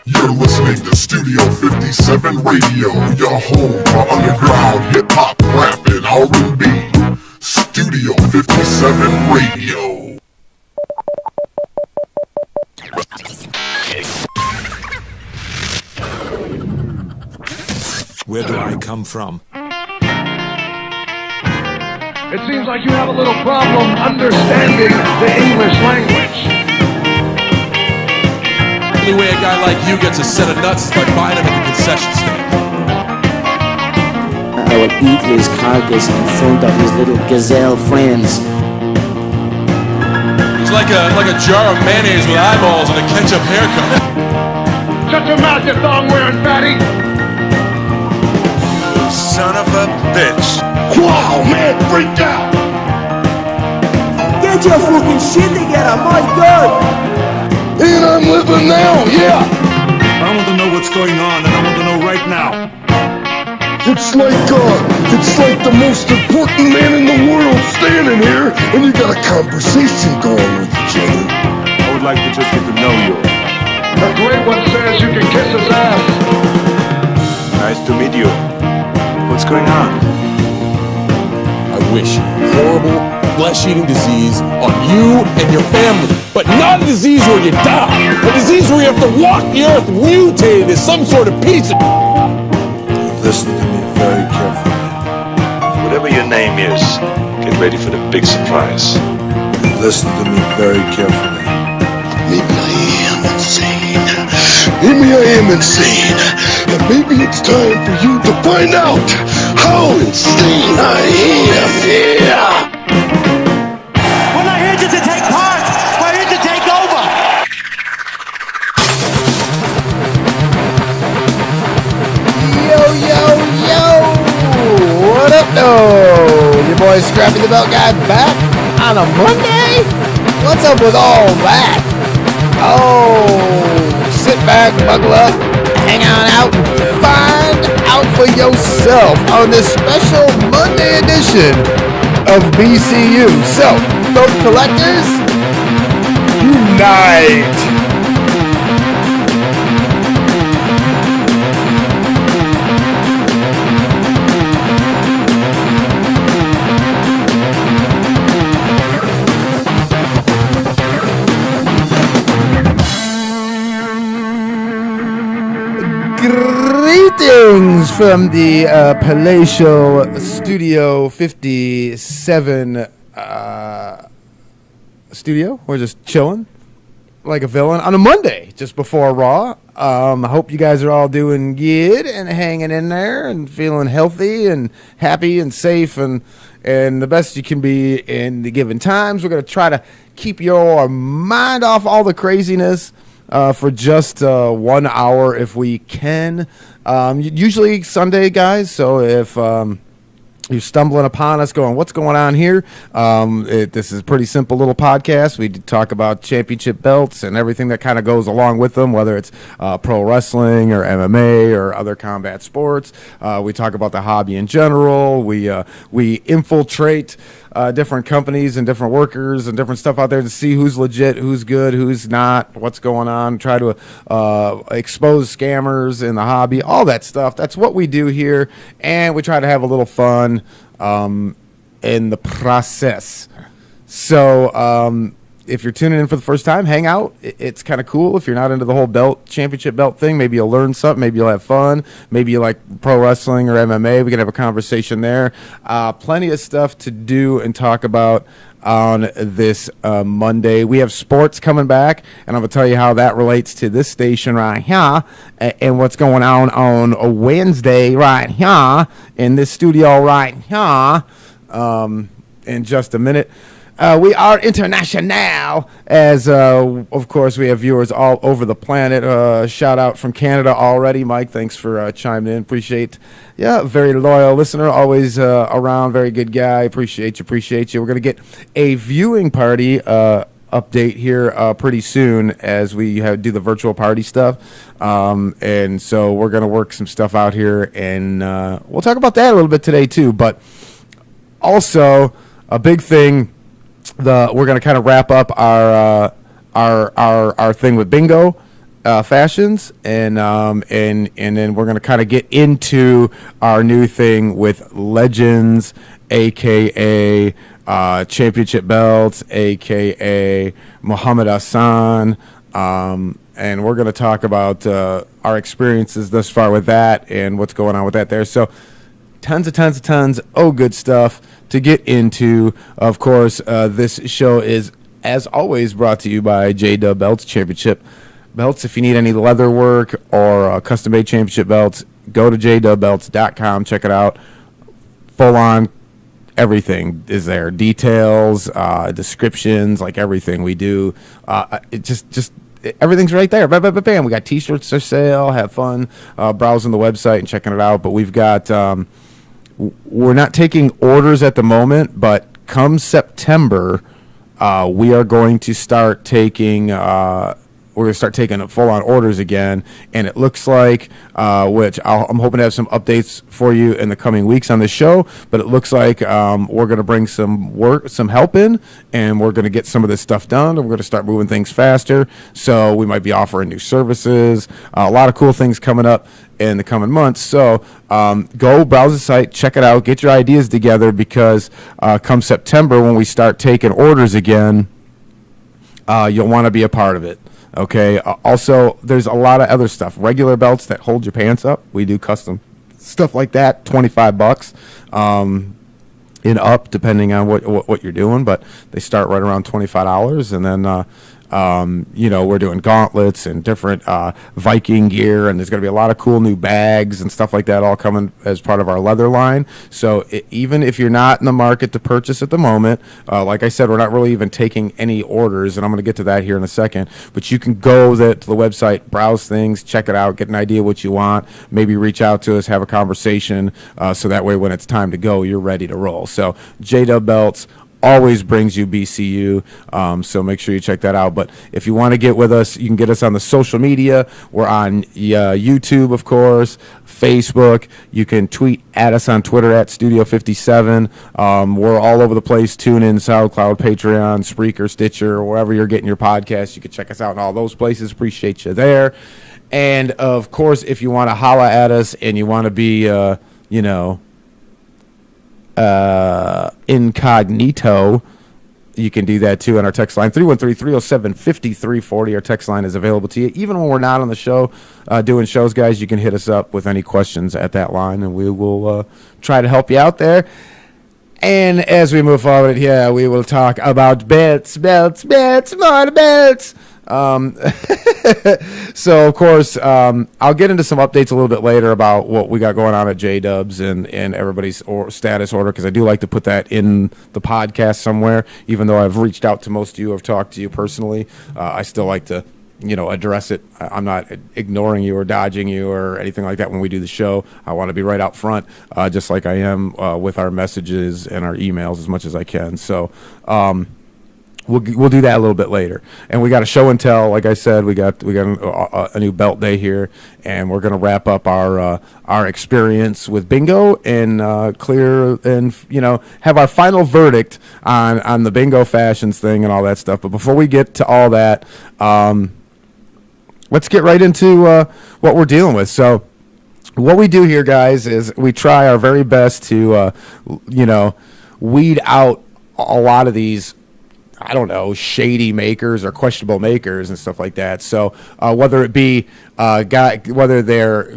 You're listening to Studio 57 Radio, your home for underground hip-hop, rap, and R&B. Studio 57 Radio. Where do I come from? It seems like you have a little problem understanding the English language. The only way a guy like you gets a set of nuts is by buying them at the concession stand. I would eat his carcass in front of his little gazelle friends. He's like a jar of mayonnaise with eyeballs and a ketchup haircut. Shut your mouth, you thong-wearing fatty! Son of a bitch. Wow, man, freaked out! Get your fucking shit together, my God! And I'm living now, yeah! I want to know what's going on, and I want to know right now. It's like the most important man in the world standing here, and you got a conversation going with each other. I would like to just get to know you. The great one says you can kiss his ass. Nice to meet you. What's going on? I wish horrible flesh-eating disease on you and your family, but not a disease where you die. A disease where you have to walk the earth mutated as some sort of piece of... Listen to me very carefully. Whatever your name is, get ready for the big surprise. Listen to me very carefully. Maybe I am insane. And maybe it's time for you to find out how insane I am. Yeah. We're not here just to take part, we're here to take over! Yo! What up, though? Your boy Scrappy the Belt Guy back on a Monday? What's up with all that? Oh, sit back, buckle up, hang on out, and find out for yourself on this special Monday edition of BCU. So, boat collectors, unite! Greetings from the palatial Studio 57 studio. We're just chilling like a villain on a Monday just before Raw. I hope you guys are all doing good and hanging in there and feeling healthy and happy and safe and the best you can be in the given times. We're going to try to keep your mind off all the craziness for just 1 hour if we can. Usually Sunday, guys, so if you're stumbling upon us going, what's going on here? This is a pretty simple little podcast. We talk about championship belts and everything that kind of goes along with them, whether it's pro wrestling or MMA or other combat sports. We talk about the hobby in general. We infiltrate different companies and different workers and different stuff out there to see who's legit, who's good, who's not, what's going on, try to expose scammers in the hobby, all that stuff. That's what we do here, and we try to have a little fun in the process. So if you're tuning in for the first time, hang out. It's kind of cool. If you're not into the whole championship belt thing, maybe you'll learn something. Maybe you'll have fun. Maybe you like pro wrestling or MMA. We can have a conversation there. Plenty of stuff to do and talk about on this Monday. We have sports coming back, and I'm going to tell you how that relates to this station right here and what's going on a Wednesday right here in this studio right here in just a minute. We are international, as of course we have viewers all over the planet. Shout out from Canada already, Mike. Thanks for chiming in. Appreciate, very loyal listener, always around. Very good guy. Appreciate you. We're gonna get a viewing party update here pretty soon as we do the virtual party stuff, and so we're gonna work some stuff out here, and we'll talk about that a little bit today too. But also a big thing. We're going to kind of wrap up our thing with bingo fashions, and then we're gonna kind of get into our new thing with Legends, aka championship belts, aka Muhammad Hassan, and we're gonna talk about our experiences thus far with that and what's going on with that there. So tons of good stuff to get into. Of course, this show is, as always, brought to you by J-Dub Belts, championship belts. If you need any leather work or custom-made championship belts, go to jdubbelts.com. Check it out. Full on, everything is there. Details, descriptions, like everything we do. It just everything's right there. Bam, bam, bam, bam. We got T-shirts for sale. Have fun browsing the website and checking it out. But we've got we're not taking orders at the moment, but come September, we are going to start taking full-on orders again, and it looks like, which I'm hoping to have some updates for you in the coming weeks on the show, but it looks like we're going to bring some help in, and we're going to get some of this stuff done, and we're going to start moving things faster, so we might be offering new services, a lot of cool things coming up in the coming months. So go browse the site, check it out, get your ideas together, because come September, when we start taking orders again, you'll want to be a part of it. Okay. Also, there's a lot of other stuff. Regular belts that hold your pants up. We do custom stuff like that. $25 and up, depending on what you're doing. But they start right around $25, and then we're doing gauntlets and different Viking gear, and there's going to be a lot of cool new bags and stuff like that all coming as part of our leather line. So even if you're not in the market to purchase at the moment, like I said, we're not really even taking any orders, and I'm going to get to that here in a second, but you can go to the website, browse things, check it out, get an idea what you want, maybe reach out to us, have a conversation, so that way when it's time to go, you're ready to roll. So J-Dub Belts always brings you BCU, so make sure you check that out. But if you want to get with us, you can get us on the social media. We're on YouTube, of course, Facebook. You can tweet at us on Twitter at Studio57. We're all over the place. TuneIn, SoundCloud, Patreon, Spreaker, Stitcher, wherever you're getting your podcasts. You can check us out in all those places. Appreciate you there. And, of course, if you want to holla at us and you want to be, incognito, you can do that too on our text line, 313-307-5340. Our text line is available to you even when we're not on the show doing shows, guys. You can hit us up with any questions at that line, and we will try to help you out there. And as we move forward here, we will talk about belts, more belts. So, of course, I'll get into some updates a little bit later about what we got going on at J-Dubs and everybody's status order, because I do like to put that in the podcast somewhere. Even though I've reached out to most of you, I've talked to you personally, I still like to address it. I'm not ignoring you or dodging you or anything like that when we do the show. I want to be right out front, just like I am with our messages and our emails as much as I can. So, We'll do that a little bit later, and we got a show and tell. Like I said, we got a new belt day here, and we're gonna wrap up our experience with bingo and clear and have our final verdict on the bingo fashions thing and all that stuff. But before we get to all that, let's get right into what we're dealing with. So, what we do here, guys, is we try our very best to weed out a lot of these, I don't know, shady makers or questionable makers and stuff like that. So whether it be whether they're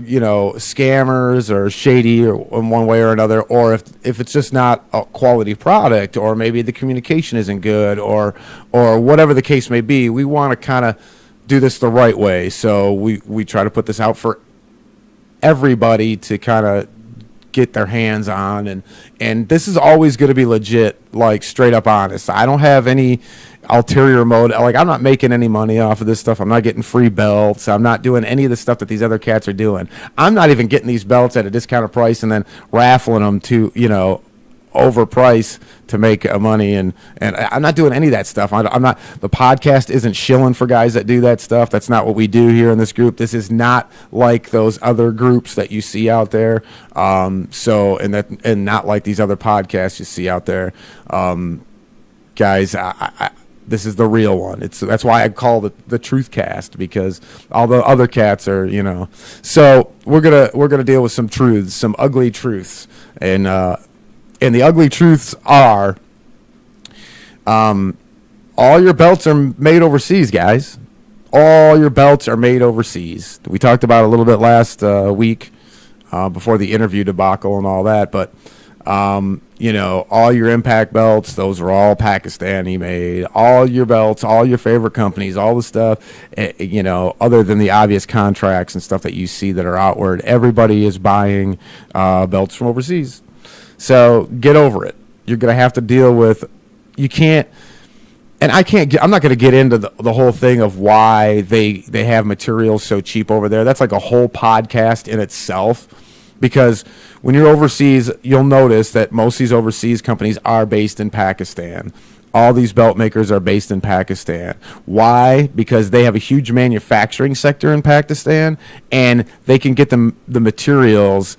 scammers or shady or in one way or another, or if it's just not a quality product, or maybe the communication isn't good, or whatever the case may be, we want to kind of do this the right way. So we try to put this out for everybody to kind of get their hands on, and this is always going to be legit, like straight up honest. I don't have any ulterior motive. Like, I'm not making any money off of this stuff. I'm not getting free belts. I'm not doing any of the stuff that these other cats are doing. I'm not even getting these belts at a discounted price and then raffling them to overprice to make money, and I'm not doing any of that stuff. I'm not. The podcast isn't shilling for guys that do that stuff. That's not what we do here in this group. This is not like those other groups that you see out there. And not like these other podcasts you see out there. Guys, This is the real one. That's why I call it the Truth Cast, because all the other cats are, So we're gonna deal with some truths, some ugly truths, and the ugly truths are, all your belts are made overseas, guys. All your belts are made overseas. We talked about it a little bit last week before the interview debacle and all that, but all your Impact belts, those are all Pakistani made. All your belts, all your favorite companies, all the stuff, other than the obvious contracts and stuff that you see that are outward, everybody is buying belts from overseas. So get over it. You're going to have to deal with, you can't, and I'm not going to get into the whole thing of why they have materials so cheap over there. That's like a whole podcast in itself, because when you're overseas, you'll notice that most of these overseas companies are based in Pakistan. All these belt makers are based in Pakistan. Why? Because they have a huge manufacturing sector in Pakistan, and they can get the materials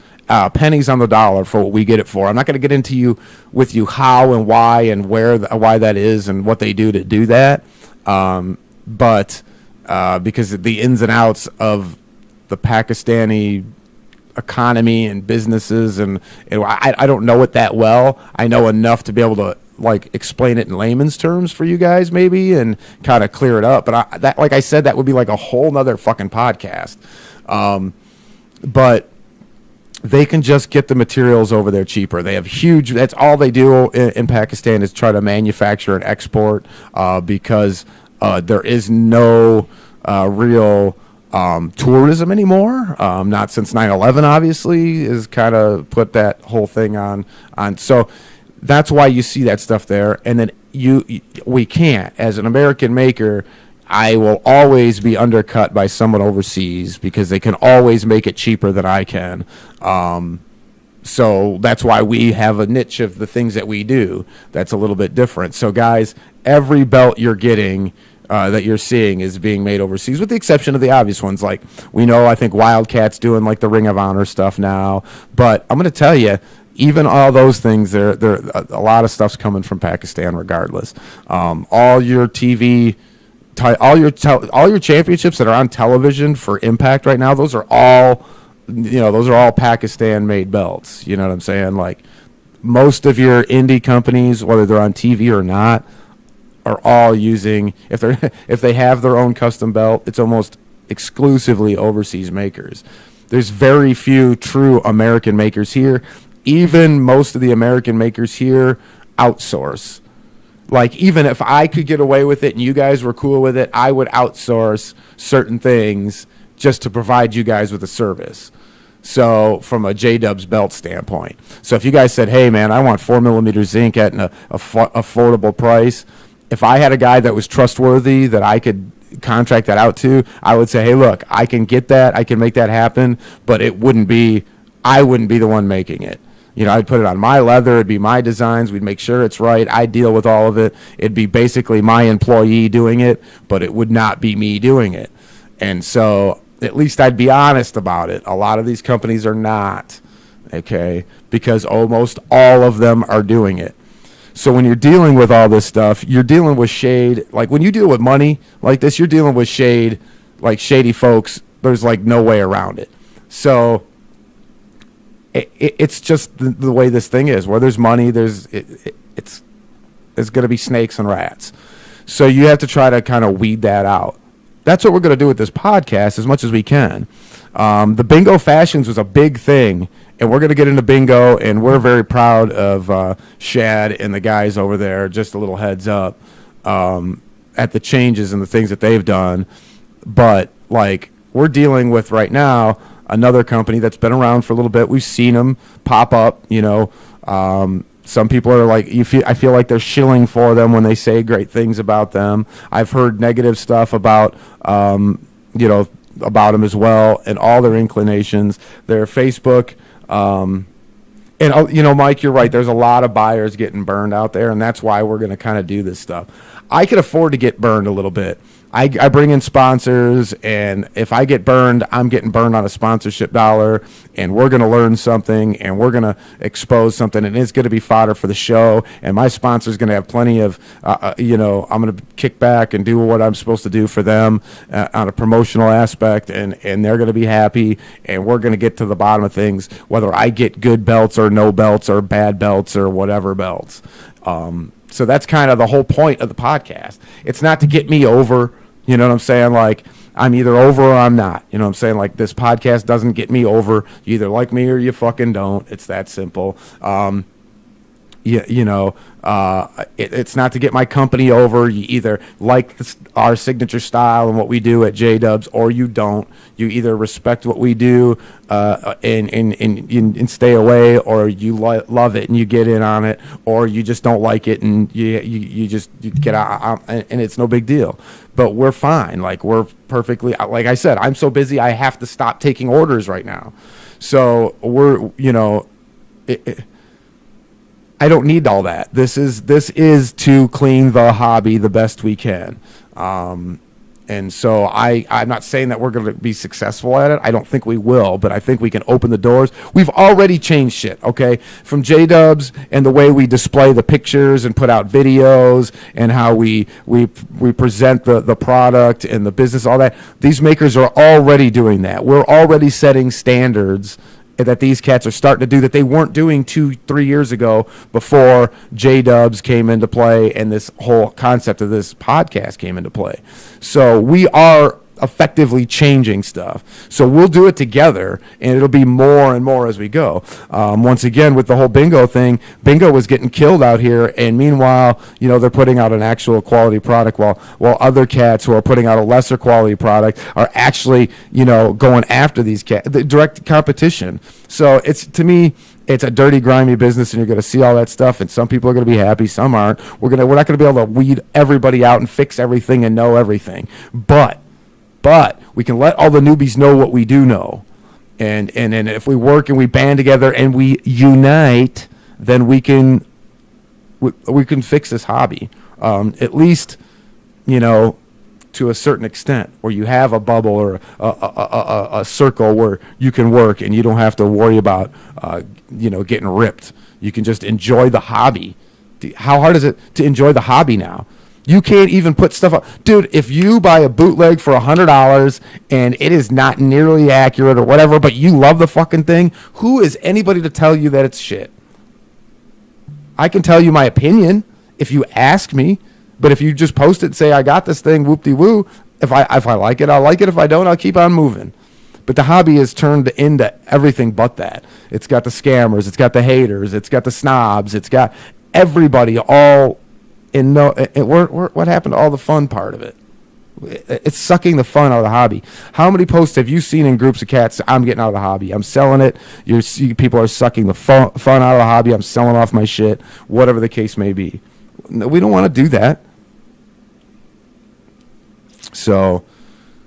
pennies on the dollar for what we get it for. I'm not going to get into with you how and why and why that is and what they do to do that, but because the ins and outs of the Pakistani economy and businesses, and I don't know it that well. I know enough to be able to explain it in layman's terms for you guys, maybe, and kind of clear it up. But like I said, that would be like a whole nother fucking podcast. But they can just get the materials over there cheaper. They have that's all they do in Pakistan is try to manufacture and export, because there is no real tourism anymore. Not since 9/11, obviously, is kind of put that whole thing on. So that's why you see that stuff there. And then we can't, as an American maker, I will always be undercut by someone overseas because they can always make it cheaper than I can. So that's why we have a niche of the things that we do that's a little bit different. So guys, every belt you're getting, that you're seeing, is being made overseas, with the exception of the obvious ones. Like, we know, I think Wildcat's doing like the Ring of Honor stuff now, but I'm going to tell you, even all those things, a lot of stuff's coming from Pakistan regardless. All your TV, all your championships that are on television for Impact right now, those are all Pakistan made belts. You know what I'm saying? Like, most of your indie companies, whether they're on TV or not, are all using, if they have their own custom belt, it's almost exclusively overseas makers. There's very few true American makers here. Even most of the American makers here outsource. Like, even if I could get away with it and you guys were cool with it, I would outsource certain things just to provide you guys with a service. So from a J-Dubs belt standpoint. So if you guys said, hey, man, I want 4mm zinc at an affordable price, if I had a guy that was trustworthy that I could contract that out to, I would say, hey, look, I can get that. I can make that happen, but I wouldn't be the one making it. I'd put it on my leather. It'd be my designs. We'd make sure it's right. I'd deal with all of it. It'd be basically my employee doing it, but it would not be me doing it. And so at least I'd be honest about it. A lot of these companies are not, okay, because almost all of them are doing it. So when you're dealing with all this stuff, you're dealing with shade. Like, when you deal with money like this, you're dealing with shade, like shady folks. There's like no way around it. So it's just the way this thing is. Where there's money, there's going to be snakes and rats. So you have to try to kind of weed that out. That's what we're going to do with this podcast as much as we can. The bingo fashions was a big thing, and we're going to get into bingo, and we're very proud of Shad and the guys over there. Just a little heads up at the changes and the things that they've done. But, like, we're dealing with right now another company that's been around for a little bit. We've seen them pop up, some people are like, I feel like they're shilling for them when they say great things about them. I've heard negative stuff about them as well, and all their inclinations, their Facebook. And Mike, you're right. There's a lot of buyers getting burned out there, and that's why we're going to kind of do this stuff. I can afford to get burned a little bit. I bring in sponsors, and if I get burned, I'm getting burned on a sponsorship dollar, and we're going to learn something, and we're going to expose something, and it's going to be fodder for the show, and my sponsor's going to have plenty of, I'm going to kick back and do what I'm supposed to do for them on a promotional aspect, and they're going to be happy, and we're going to get to the bottom of things, whether I get good belts or no belts or bad belts or whatever belts. So that's kind of the whole point of the podcast. It's not to get me over. You know what I'm saying? Like, I'm either over or I'm not. You know what I'm saying? Like, this podcast doesn't get me over. You either like me or you fucking don't. It's that simple. It's not to get my company over. You either like our signature style and what we do at J-Dubs, or you don't. You either respect what we do and stay away, or you love it and you get in on it, or you just don't like it and you just get out, and it's no big deal. But we're fine. Like, we're perfectly, like I said, I'm so busy I have to stop taking orders right now. So we're, I don't need all that. This is to clean the hobby the best we can. And so I'm not saying that we're going to be successful at it. I don't think we will, but I think we can open the doors. We've already changed shit, okay? From J-Dubs and the way we display the pictures and put out videos and how we present the product and the business, all that. These makers are already doing that. We're already setting standards that these cats are starting to do that they weren't doing 2-3 years ago before J-Dubs came into play and this whole concept of this podcast came into play. So we are effectively changing stuff. So we'll do it together, and it'll be more and more as we go. Once again, with the whole bingo thing, bingo was getting killed out here, and meanwhile, they're putting out an actual quality product, while other cats who are putting out a lesser quality product are actually, going after these cats, the direct competition. So to me, it's a dirty, grimy business, and you're going to see all that stuff, and some people are going to be happy, some aren't. We're not going to be able to weed everybody out and fix everything and know everything. But we can let all the newbies know what we do know. And if we work and we band together and we unite, then we can fix this hobby. At least, to a certain extent, where you have a bubble or a circle where you can work and you don't have to worry about, getting ripped. You can just enjoy the hobby. How hard is it to enjoy the hobby now? You can't even put stuff up. Dude, if you buy a bootleg for $100 and it is not nearly accurate or whatever, but you love the fucking thing, who is anybody to tell you that it's shit? I can tell you my opinion if you ask me, but if you just post it and say, I got this thing, whoop-de-woo, if I like it, I'll like it. If I don't, I'll keep on moving. But the hobby is turned into everything but that. It's got the scammers, it's got the haters, it's got the snobs, it's got everybody all... And what happened to all the fun part of it? It's sucking the fun out of the hobby. How many posts have you seen in groups of cats? I'm getting out of the hobby. I'm selling it. People are sucking the fun out of the hobby. I'm selling off my shit, whatever the case may be. We don't want to do that. So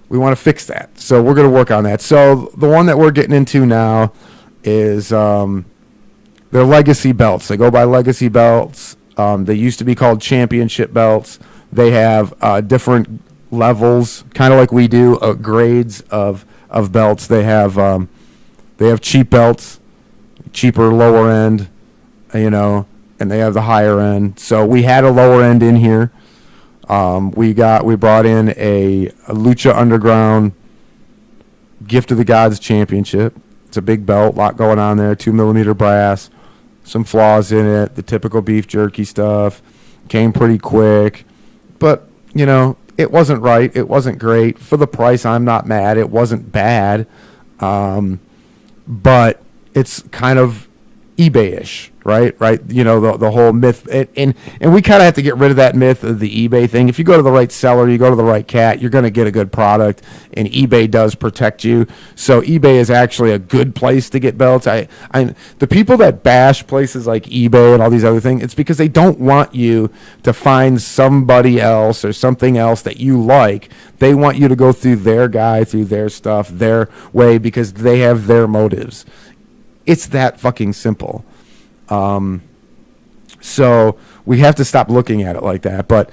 we want to fix that. So we're going to work on that. So the one that we're getting into now is their legacy belts. They go by legacy belts. They used to be called championship belts. They have different levels, kind of like we do, grades of belts. They have cheap belts, cheaper lower end, and they have the higher end. So we had a lower end in here. We brought in a Lucha Underground Gift of the Gods Championship. It's a big belt, a lot going on there, 2mm brass. Some flaws in it, the typical beef jerky stuff. Came pretty quick. But, it wasn't right. It wasn't great. For the price, I'm not mad. It wasn't bad. But it's kind of eBay-ish, right? The whole myth. And we kind of have to get rid of that myth of the eBay thing. If you go to the right seller, you go to the right cat, you're going to get a good product, and eBay does protect you. So eBay is actually a good place to get belts. The people that bash places like eBay and all these other things, it's because they don't want you to find somebody else or something else that you like. They want you to go through their guy, through their stuff, their way, because they have their motives. It's that fucking simple. So we have to stop looking at it like that. But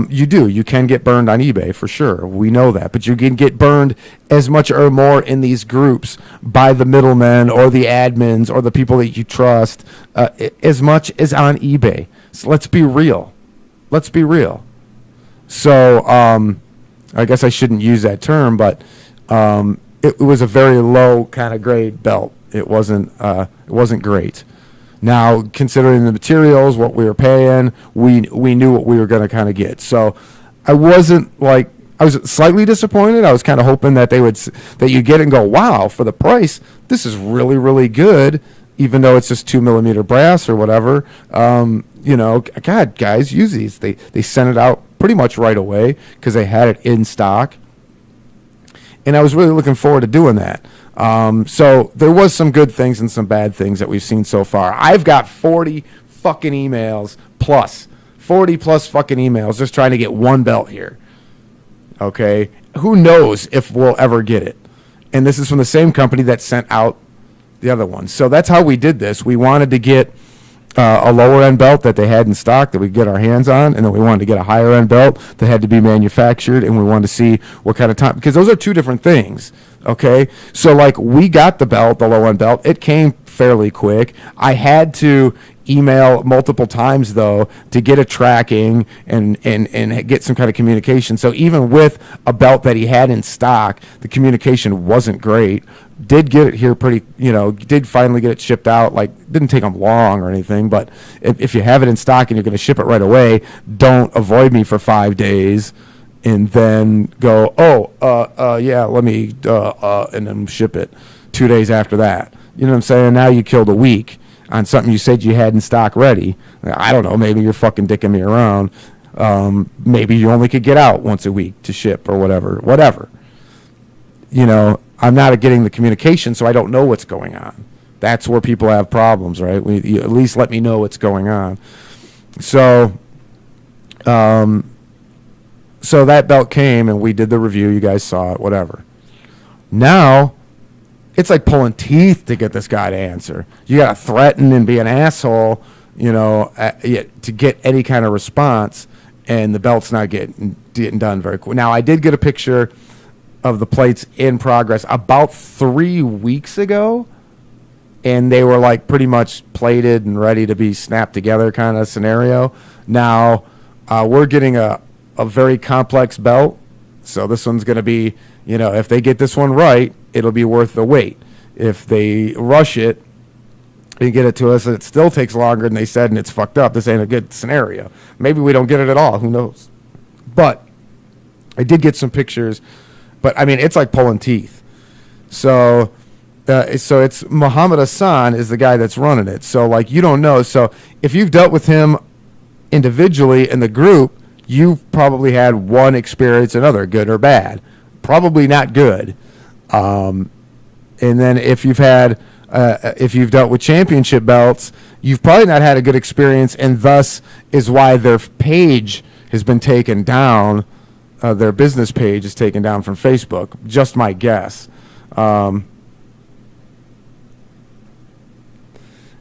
you can get burned on eBay for sure. We know that. But you can get burned as much or more in these groups by the middlemen or the admins or the people that you trust as much as on eBay. So let's be real. Let's be real. So I guess I shouldn't use that term, but it was a very low kind of grade belt. It wasn't great. Now, considering the materials, what we were paying, we knew what we were going to kind of get. So I was slightly disappointed. I was kind of hoping that you get it and go, wow, for the price, this is really, really good, even though it's just 2mm brass or whatever. God, guys, use these. They sent it out pretty much right away because they had it in stock. And I was really looking forward to doing that. So there was some good things and some bad things that we've seen so far. I've got 40 fucking emails plus 40 plus fucking emails just trying to get one belt here. Okay. Who knows if we'll ever get it. And this is from the same company that sent out the other one. So that's how we did this. We wanted to get a lower end belt that they had in stock that we could get our hands on, and then we wanted to get a higher end belt that had to be manufactured, and we wanted to see what kind of time, because those are two different things. Okay, so like we got the belt, the low end belt, it came fairly quick. I had to email multiple times though to get a tracking and get some kind of communication. So even with a belt that he had in stock, the communication wasn't great. Did get it here did finally get it shipped out. Like, didn't take them long or anything, but if you have it in stock and you're going to ship it right away, don't avoid me for 5 days and then go, yeah, let me, and then ship it 2 days after that. You know what I'm saying? Now you killed a week on something you said you had in stock ready. I don't know, maybe you're fucking dicking me around. Maybe you only could get out once a week to ship or whatever. I'm not getting the communication, so I don't know what's going on. That's where people have problems, right? You at least let me know what's going on. So, so that belt came, and we did the review. You guys saw it, whatever. Now, it's like pulling teeth to get this guy to answer. You got to threaten and be an asshole, to get any kind of response, and the belt's not getting done very quick. Now, I did get a picture of the plates in progress about 3 weeks ago, and they were like pretty much plated and ready to be snapped together kind of scenario. Now, we're getting a very complex belt, so this one's going to be, if they get this one right, it'll be worth the wait. If they rush it and get it to us, it still takes longer than they said, and it's fucked up. This ain't a good scenario. Maybe we don't get it at all. Who knows? But I did get some pictures. But, I mean, it's like pulling teeth. So it's Muhammad Hassan is the guy that's running it. So, like, you don't know. So if you've dealt with him individually in the group, you've probably had one experience, another, good or bad. Probably not good. And then if you've dealt with championship belts, you've probably not had a good experience, and thus is why their page has been taken down. Their business page is taken down from Facebook. Just my guess.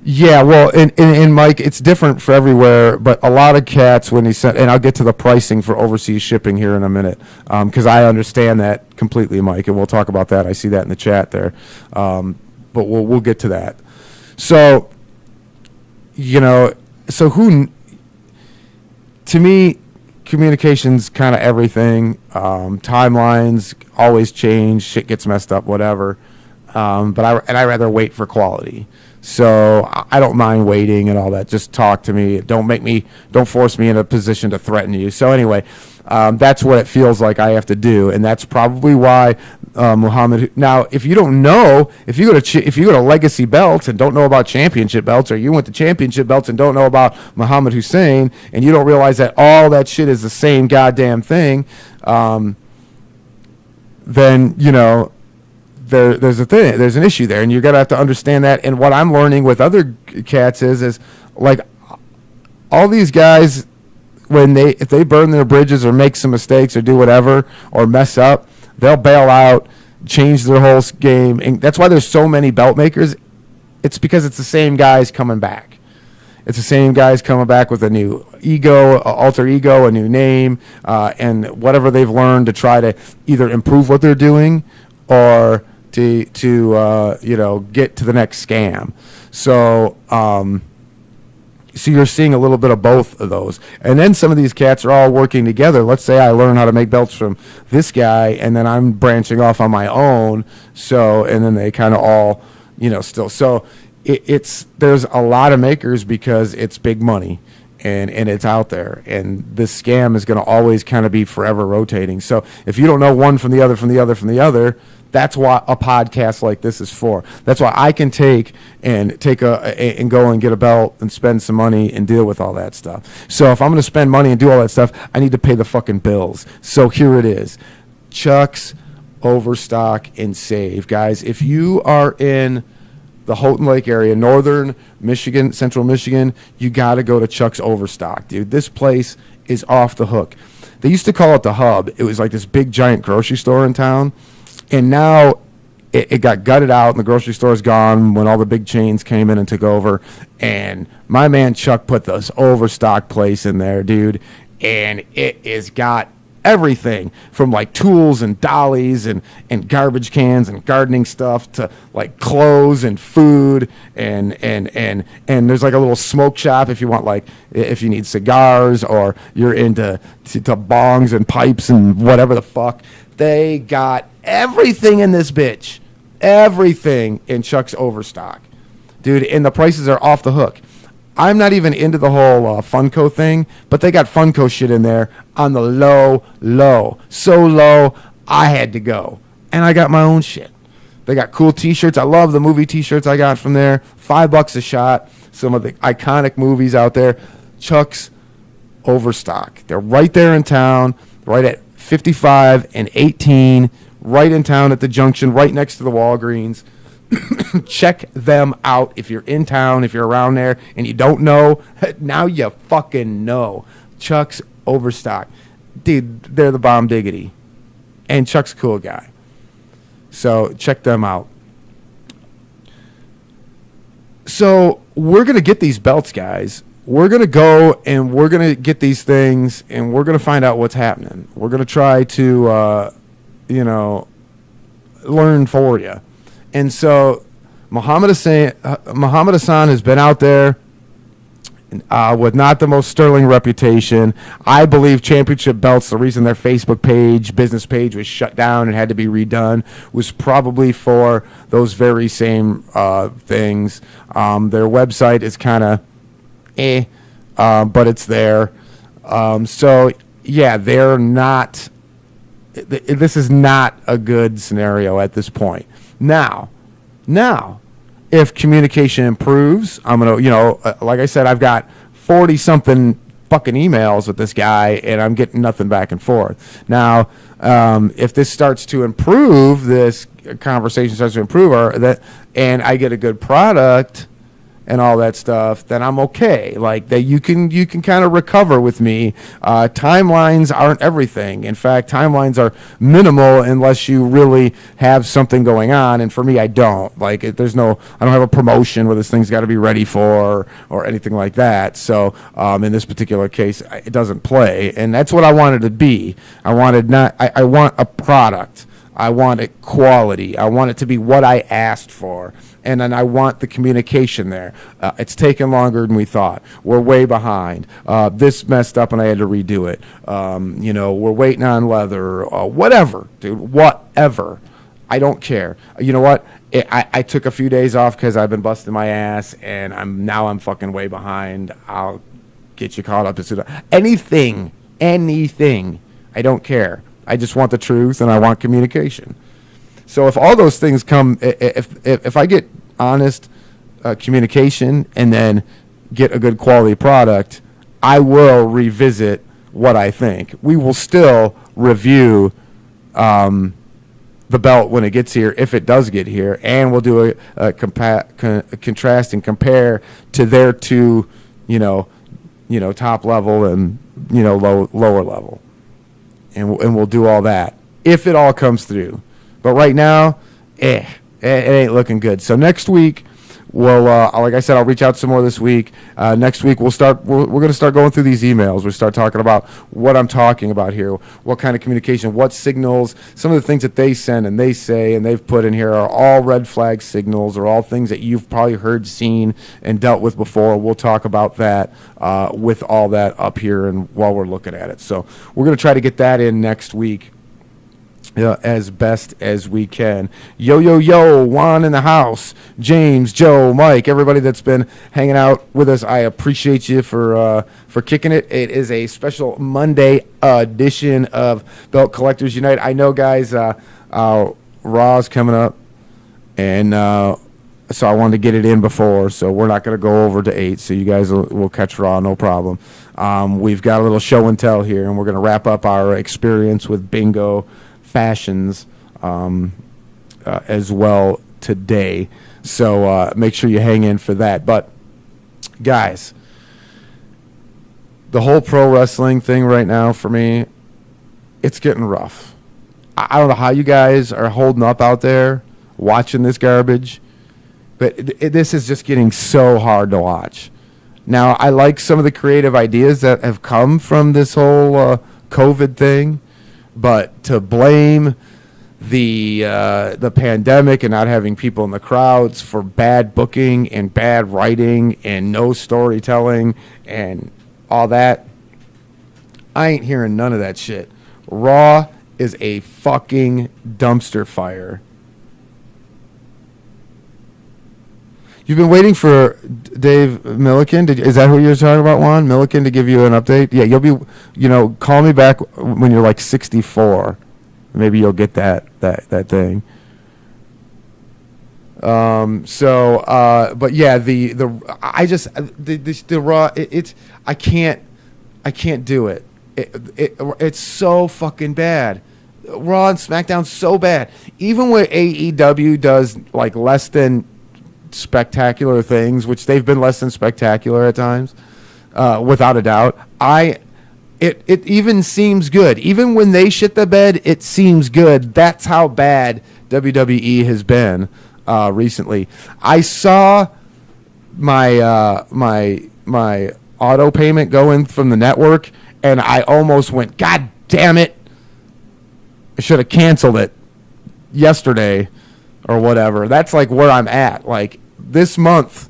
Yeah, well, and Mike, it's different for everywhere, but a lot of cats, when he sent, and I'll get to the pricing for overseas shipping here in a minute, because I understand that completely, Mike, and we'll talk about that. I see that in the chat there, but we'll get to that. So, to me, communication's kind of everything. Timelines always change. Shit gets messed up, whatever. But I rather wait for quality. So I don't mind waiting and all that. Just talk to me. Don't force me in a position to threaten you. So anyway, that's what it feels like I have to do, and that's probably why Muhammad. Now, if you don't know, if you go to Legacy Belts and don't know about championship belts, or you went to championship belts and don't know about Muhammad Hussein, and you don't realize that all that shit is the same goddamn thing, then there's an issue there, and you're gonna have to understand that. And what I'm learning with other cats is like all these guys, if they burn their bridges or make some mistakes or do whatever or mess up, they'll bail out, change their whole game, and that's why there's so many belt makers. It's because it's the same guys coming back, It's the same guys coming back with a new alter ego, a new name, and whatever they've learned to try to either improve what they're doing or to get to the next scam. So you're seeing a little bit of both of those. And then some of these cats are all working together. Let's say I learn how to make belts from this guy, and then I'm branching off on my own. And then they kind of all, still. So there's a lot of makers because it's big money. And it's out there, and this scam is going to always kind of be forever rotating. So if you don't know one from the other, that's what a podcast like this is for. That's why I can and go and get a belt and spend some money and deal with all that stuff. So if I'm going to spend money and do all that stuff, I need to pay the fucking bills. So here it is. Chuck's Overstock and Save. Guys, if you are in the Houghton Lake area, northern Michigan, central Michigan, you got to go to Chuck's Overstock, dude. This place is off the hook. They used to call it the Hub. It was like this big giant grocery store in town, and now it got gutted out, and the grocery store is gone when all the big chains came in and took over. And my man Chuck put this Overstock place in there, dude, and it has got everything from like tools and dollies and garbage cans and gardening stuff to like clothes and food and there's like a little smoke shop if you want, like if you need cigars or you're into to bongs and pipes and whatever the fuck. They got everything in this bitch. Everything in Chuck's Overstock. Dude, and the prices are off the hook. I'm not even into the whole Funko thing, but they got Funko shit in there on the low. So low, I had to go. And I got my own shit. They got cool T-shirts. I love the movie T-shirts I got from there. $5 a shot. Some of the iconic movies out there. Chuck's Overstock. They're right there in town, right at 55 and 18, right in town at the junction, right next to the Walgreens. Check them out if you're in town, if you're around there and you don't know. Now you fucking know. Chuck's Overstock. Dude, they're the bomb diggity. And Chuck's a cool guy. So check them out. So we're going to get these belts, guys. We're going to go and we're going to get these things and we're going to find out what's happening. We're going to try to, learn for you. And so Muhammad Hassan has been out there with not the most sterling reputation. I believe Championship Belts, the reason their Facebook page, business page was shut down and had to be redone was probably for those very same things. Their website is kind of but it's there. So, yeah, they're not – this is not a good scenario at this point. Now, if communication improves, I'm going to, like I said, I've got 40-something fucking emails with this guy, and I'm getting nothing back and forth. Now, if this starts to improve, this conversation starts to improve, and I get a good product and all that stuff, then I'm okay. Like that, you can kind of recover with me. Timelines aren't everything. In fact, timelines are minimal unless you really have something going on. And for me, I don't. Like, I don't have a promotion where this thing's got to be ready for or anything like that. So in this particular case, it doesn't play. And that's what I wanted to be. I want a product. I want it quality. I want it to be what I asked for. And then I want the communication there. It's taken longer than we thought. We're way behind. This messed up and I had to redo it. We're waiting on leather. Whatever, dude. Whatever. I don't care. You know what? I took a few days off because I've been busting my ass, and I'm fucking way behind. I'll get you caught up as soon as anything. I don't care. I just want the truth, and I want communication. So if all those things come, if I get honest communication and then get a good quality product, I will revisit what I think. We will still review the belt when it gets here, if it does get here, and we'll do a contrast and compare to their two, top level and lower level, and we'll do all that if it all comes through. But right now, it ain't looking good. So next week, Well, like I said, I'll reach out some more this week. Next week we're going to start going through these emails. We start talking about what I'm talking about here, what kind of communication, what signals, some of the things that they send and they say and they've put in here are all red flag signals, or all things that you've probably heard, seen, and dealt with before. We'll talk about that with all that up here and while we're looking at it. So we're going to try to get that in next week. As best as we can. Yo, Juan in the house, James, Joe, Mike, everybody that's been hanging out with us. I appreciate you for kicking it. It is a special Monday edition of Belt Collectors Unite. I know, guys, Raw's coming up, and so I wanted to get it in before, so we're not going to go over to 8, so you guys will catch Raw, no problem. We've got a little show and tell here, and we're going to wrap up our experience with Bingo Fashions as well today, so make sure you hang in for that. But guys, the whole pro wrestling thing right now for me, it's getting rough. I don't know how you guys are holding up out there watching this garbage, but this is just getting so hard to watch. Now, I like some of the creative ideas that have come from this whole COVID thing. But to blame the pandemic and not having people in the crowds for bad booking and bad writing and no storytelling and all that, I ain't hearing none of that shit. Raw is a fucking dumpster fire. You've been waiting for Dave Milliken. Is that who you're talking about, Juan? Milliken, to give you an update? Yeah, you'll be, call me back when you're like 64. Maybe you'll get that thing. But yeah, the Raw, I can't do it. It's so fucking bad. Raw and SmackDown's so bad. Even when AEW does like less than spectacular things, which they've been less than spectacular at times, without a doubt, it even seems good. Even when they shit the bed, it seems good. That's how bad WWE has been recently. I saw my my auto payment go in from the network, and I almost went, God damn it, I should have canceled it yesterday or whatever. That's like where I'm at. Like this month,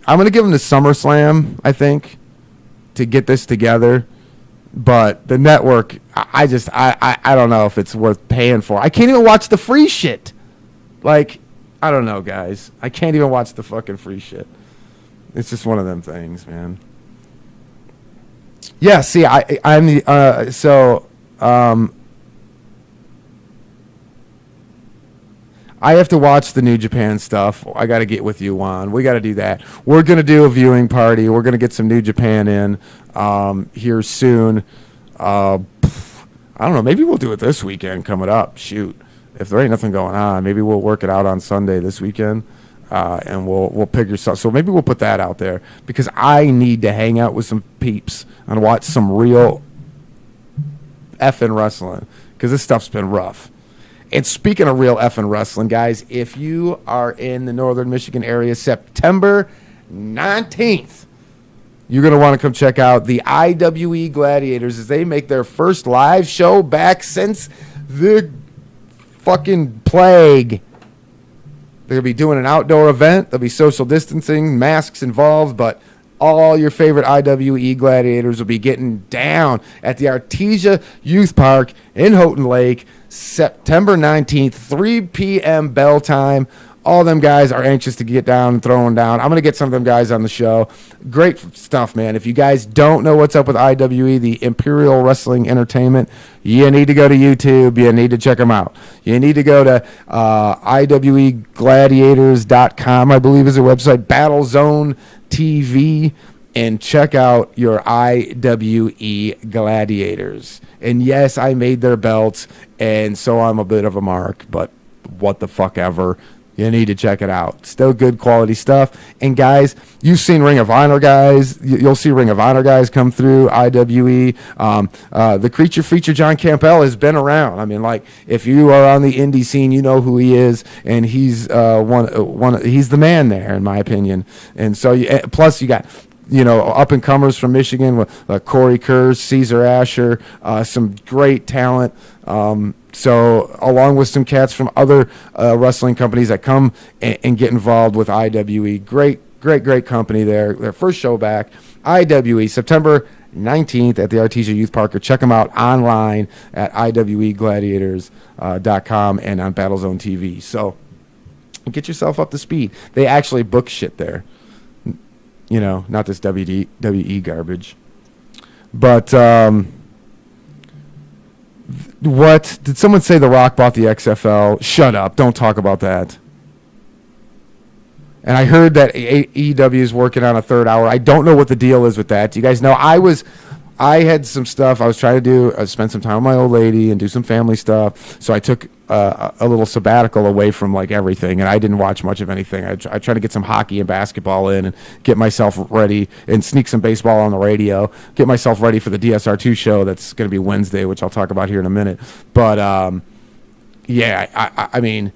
I'm gonna give them to SummerSlam, I think, to get this together. But the network, I don't know if it's worth paying for. I can't even watch the free shit. Like, I don't know, guys. I can't even watch the fucking free shit. It's just one of them things, man. Yeah, see, I'm the I have to watch the New Japan stuff. I got to get with you, Juan. We got to do that. We're going to do a viewing party. We're going to get some New Japan in here soon. I don't know. Maybe we'll do it this weekend coming up. Shoot. If there ain't nothing going on, maybe we'll work it out on Sunday this weekend, and we'll pick your stuff. So maybe we'll put that out there, because I need to hang out with some peeps and watch some real effing wrestling, because this stuff's been rough. And speaking of real effing wrestling, guys, if you are in the northern Michigan area, September 19th, you're going to want to come check out the IWE Gladiators as they make their first live show back since the fucking plague. They're going to be doing an outdoor event. There'll be social distancing, masks involved, but all your favorite IWE Gladiators will be getting down at the Artesia Youth Park in Houghton Lake, September 19th, 3 p.m. bell time. All them guys are anxious to get down and throwing down. I'm going to get some of them guys on the show. Great stuff, man. If you guys don't know what's up with IWE, the Imperial Wrestling Entertainment, you need to go to YouTube. You need to check them out. You need to go to IWEgladiators.com, I believe is their website, Battlezone TV, and check out your IWE Gladiators. And yes, I made their belts, and so I'm a bit of a mark, but what the fuck ever. You need to check it out. Still good quality stuff. And guys, you've seen Ring of Honor guys. You'll see Ring of Honor guys come through, IWE. The Creature Feature, John Campbell, has been around. I mean, like, if you are on the indie scene, you know who he is, and he's he's the man there, in my opinion. And so, plus you got, up and comers from Michigan with Corey Kurz, Caesar Asher, some great talent. So along with some cats from other wrestling companies that come and get involved with IWE. Great company there. Their first show back, IWE, September 19th at the Artesia Youth Park. Or check them out online at iwegladiators.com and on Battlezone TV. So get yourself up to speed. They actually book shit there. Not this WWE garbage. But what did someone say? The Rock bought the XFL? Shut up! Don't talk about that. And I heard that AEW is working on a third hour. I don't know what the deal is with that. Do you guys know? I had some stuff I was trying to do. Spend some time with my old lady and do some family stuff. So I took a little sabbatical away from like everything, and I didn't watch much of anything. I tried to get some hockey and basketball in and get myself ready and sneak some baseball on the radio, get myself ready for the DSR2 show that's going to be Wednesday, which I'll talk about here in a minute. But I mean,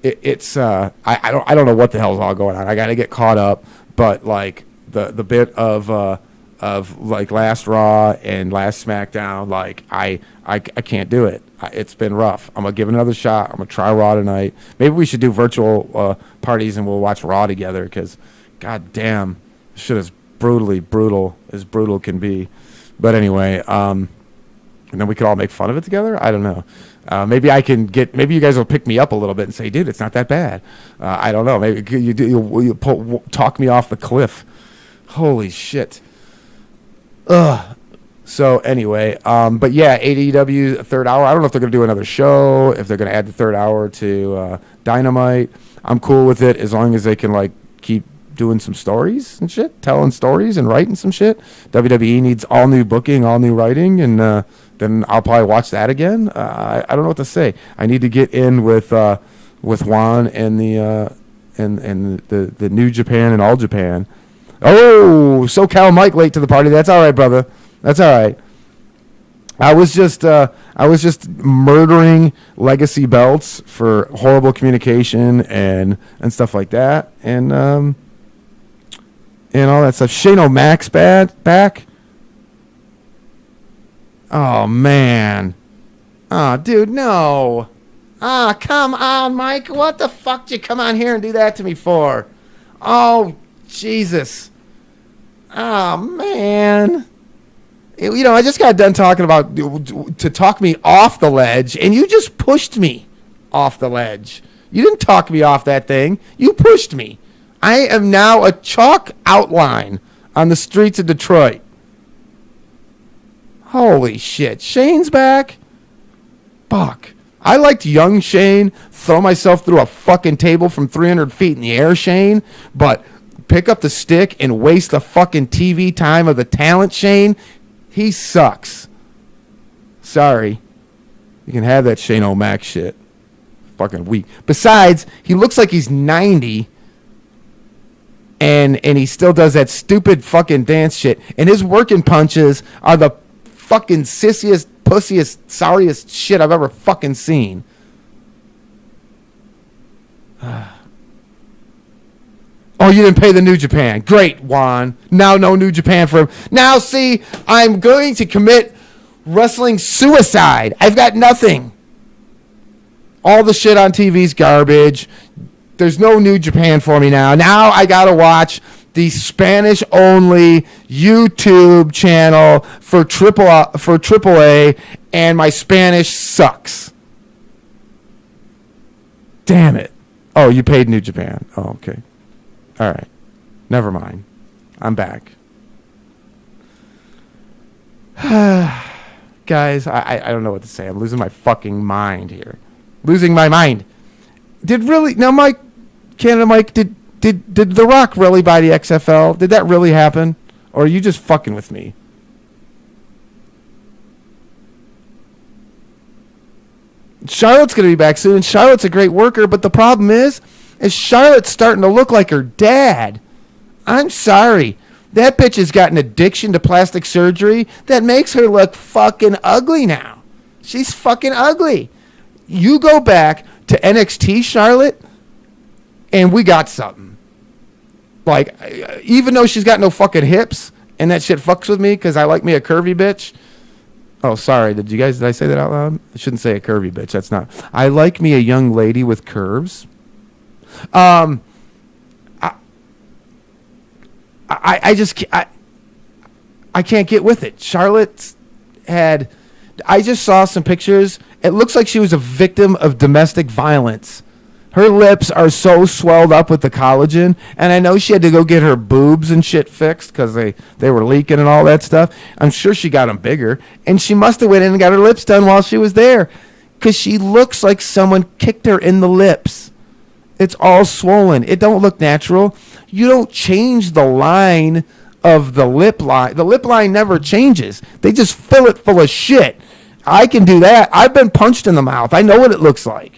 it's I don't know what the hell's all going on. I got to get caught up, but like the bit of like last Raw and last SmackDown, like I can't do it. It's been rough. I'm gonna give it another shot. I'm gonna try Raw tonight. Maybe we should do virtual parties and we'll watch Raw together, because god damn, this shit is brutal can be. But anyway, and then we could all make fun of it together. I don't know. Maybe you guys will pick me up a little bit and say, dude, it's not that bad. I don't know. Maybe you'll talk me off the cliff. Holy shit. Ugh. So anyway, but yeah, AEW third hour. I don't know if they're going to do another show, if they're going to add the third hour to Dynamite. I'm cool with it as long as they can like keep doing some stories and shit, telling stories and writing some shit. WWE needs all new booking, all new writing, and then I'll probably watch that again. I don't know what to say. I need to get in with Juan and the New Japan and All Japan. Oh, SoCal Mike late to the party. That's all right, brother. That's all right. I was just murdering legacy belts for horrible communication and stuff like that, and all that stuff. Shane O'Mac's back. Oh man. Oh, dude, no. Ah, come on, Mike. What the fuck did you come on here and do that to me for? Oh, Jesus. Oh, man. I just got done talking about to talk me off the ledge, and you just pushed me off the ledge. You didn't talk me off that thing. You pushed me. I am now a chalk outline on the streets of Detroit. Holy shit. Shane's back? Fuck. I liked young Shane, throw myself through a fucking table from 300 feet in the air Shane, but pick up the stick and waste the fucking TV time of the talent Shane, he sucks. Sorry. You can have that Shane O'Mac shit. Fucking weak. Besides, he looks like he's 90 and he still does that stupid fucking dance shit. And his working punches are the fucking sissiest, pussiest, sorriest shit I've ever fucking seen. Oh, you didn't pay the New Japan. Great, Juan. Now no New Japan for him. Now, see, I'm going to commit wrestling suicide. I've got nothing. All the shit on TV's garbage. There's no New Japan for me now. Now I got to watch the Spanish-only YouTube channel for AAA, and my Spanish sucks. Damn it. Oh, you paid New Japan. Oh, okay. All right. Never mind. I'm back. Guys, I don't know what to say. I'm losing my fucking mind here. Losing my mind. Now, Mike, Canada Mike, did The Rock really buy the XFL? Did that really happen? Or are you just fucking with me? Charlotte's going to be back soon. Charlotte's a great worker, but the problem is is Charlotte's starting to look like her dad. I'm sorry. That bitch has got an addiction to plastic surgery that makes her look fucking ugly now. She's fucking ugly. You go back to NXT, Charlotte, and we got something. Like, even though she's got no fucking hips, and that shit fucks with me because I like me a curvy bitch. Oh, sorry. Did I say that out loud? I shouldn't say a curvy bitch. That's not. I like me a young lady with curves. I can't get with it. Charlotte had. I just saw some pictures. It looks like she was a victim of domestic violence. Her lips are so swelled up with the collagen, and I know she had to go get her boobs and shit fixed because they were leaking and all that stuff. I'm sure she got them bigger, and she must have went in and got her lips done while she was there because she looks like someone kicked her in the lips. It's all swollen. It don't look natural. You don't change the line of the lip line. The lip line never changes. They just fill it full of shit. I can do that. I've been punched in the mouth. I know what it looks like.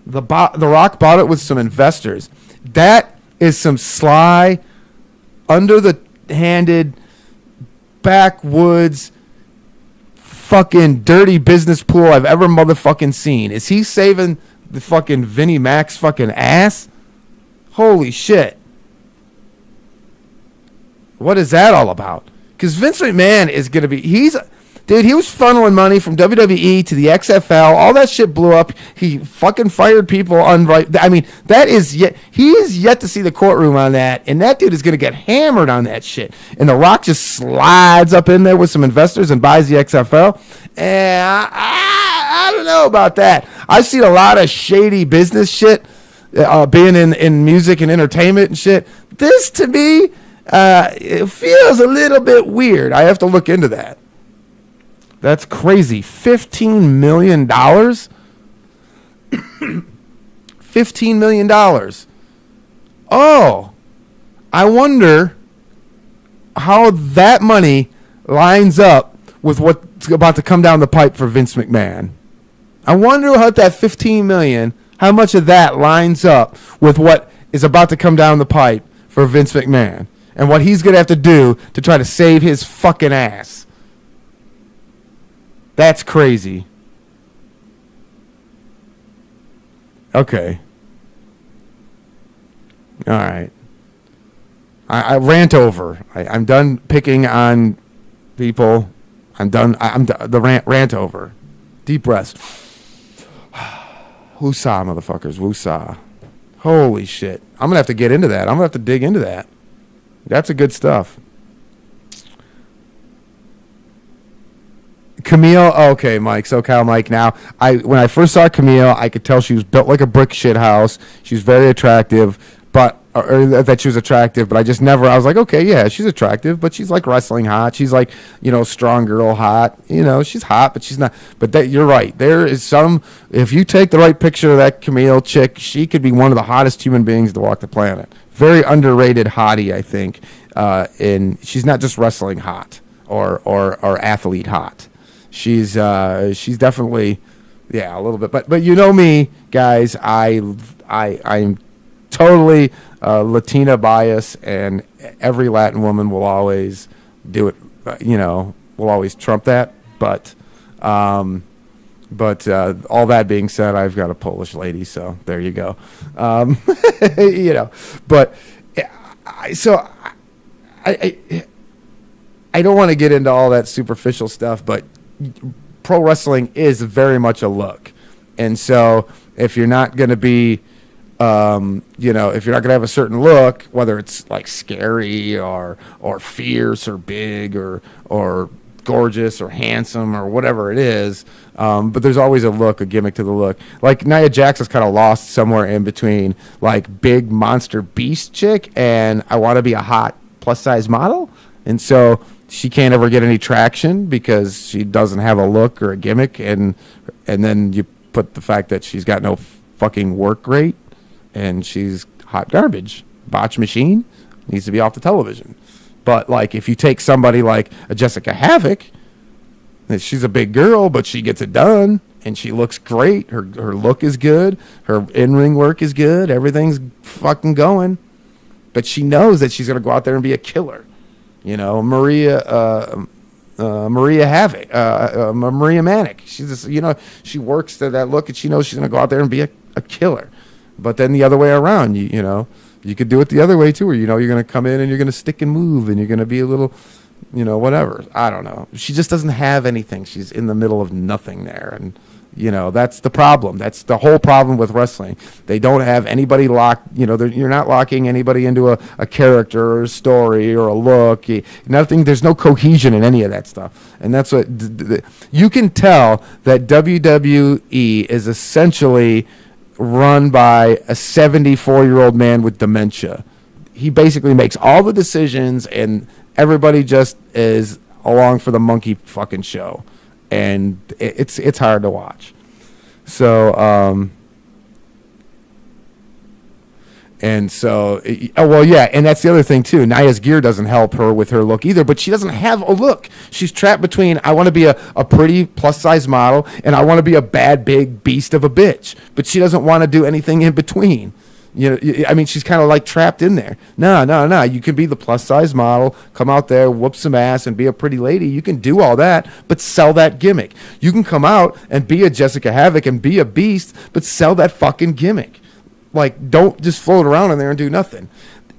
The Rock bought it with some investors. That is some sly, under-the-handed, backwoods, fucking dirty business pool I've ever motherfucking seen. Is he saving the fucking Vinnie Mac's fucking ass? Holy shit. What is that all about? Because Vince McMahon is going to be... Dude, he was funneling money from WWE to the XFL. All that shit blew up. He fucking fired people on right. I mean, that is yet. He is yet to see the courtroom on that, and that dude is gonna get hammered on that shit. And The Rock just slides up in there with some investors and buys the XFL. And I don't know about that. I've seen a lot of shady business shit, being in music and entertainment and shit. This to me, it feels a little bit weird. I have to look into that. That's crazy. $15 million? $15 million. Oh, I wonder how that money lines up with what's about to come down the pipe for Vince McMahon. I wonder how that $15 million, how much of that lines up with what is about to come down the pipe for Vince McMahon and what he's going to have to do to try to save his fucking ass. That's crazy. Okay. All right. I rant over. I'm done picking on people. I'm done. The rant over. Deep breaths. Woosah, motherfuckers. Woosah. Holy shit. I'm going to have to get into that. I'm going to have to dig into that. That's a good stuff. Camille, okay, Mike. SoCal Mike. Now, when I first saw Camille, I could tell she was built like a brick shit house. She was very attractive, but that she was attractive. But I just never. I was like, okay, yeah, she's attractive, but she's like wrestling hot. She's like, strong girl hot. She's hot, but she's not. But you're right. There is some. If you take the right picture of that Camille chick, she could be one of the hottest human beings to walk the planet. Very underrated hottie, I think. And she's not just wrestling hot or athlete hot. She's definitely, a little bit. But you know me, guys. I'm totally Latina bias, and every Latin woman will always do it. Will always trump that. But all that being said, I've got a Polish lady, so there you go. But I don't want to get into all that superficial stuff, but pro wrestling is very much a look. And so if you're not going to be, if you're not going to have a certain look, whether it's like scary or fierce or big or gorgeous or handsome or whatever it is, but there's always a look, a gimmick to the look. Like Nia Jax is kind of lost somewhere in between like big monster beast chick and I want to be a hot plus size model. And so she can't ever get any traction because she doesn't have a look or a gimmick, and then you put the fact that she's got no fucking work rate, and she's hot garbage. Botch machine needs to be off the television. But like if you take somebody like a Jessica Havoc, she's a big girl, but she gets it done, and she looks great. Her look is good. Her in-ring work is good. Everything's fucking going. But she knows that she's going to go out there and be a killer. You know, Maria Havoc, Maria Manic. She's just, you know, she works to that look, and she knows she's going to go out there and be a killer. But then the other way around, you know, you could do it the other way too, where, you know, you're going to come in and you're going to stick and move, and you're going to be a little, you know, whatever. I don't know. She just doesn't have anything. She's in the middle of nothing there, and you know, that's the problem. That's the whole problem with wrestling. They don't have anybody locked. You know, you're not locking anybody into a character or a story or a look. Nothing. There's no cohesion in any of that stuff. And that's what you can tell that WWE is essentially run by a 74-year-old man with dementia. He basically makes all the decisions, and everybody just is along for the monkey fucking show. And it's hard to watch. So, and that's the other thing too. Nia's gear doesn't help her with her look either, but she doesn't have a look. She's trapped between, I want to be a pretty plus size model, and I want to be a bad big beast of a bitch, but she doesn't want to do anything in between. You know, I mean, she's kind of like trapped in there. No. You can be the plus size model, come out there, whoop some ass, and be a pretty lady. You can do all that, but sell that gimmick. You can come out and be a Jessica Havoc and be a beast, but sell that fucking gimmick. Like, don't just float around in there and do nothing.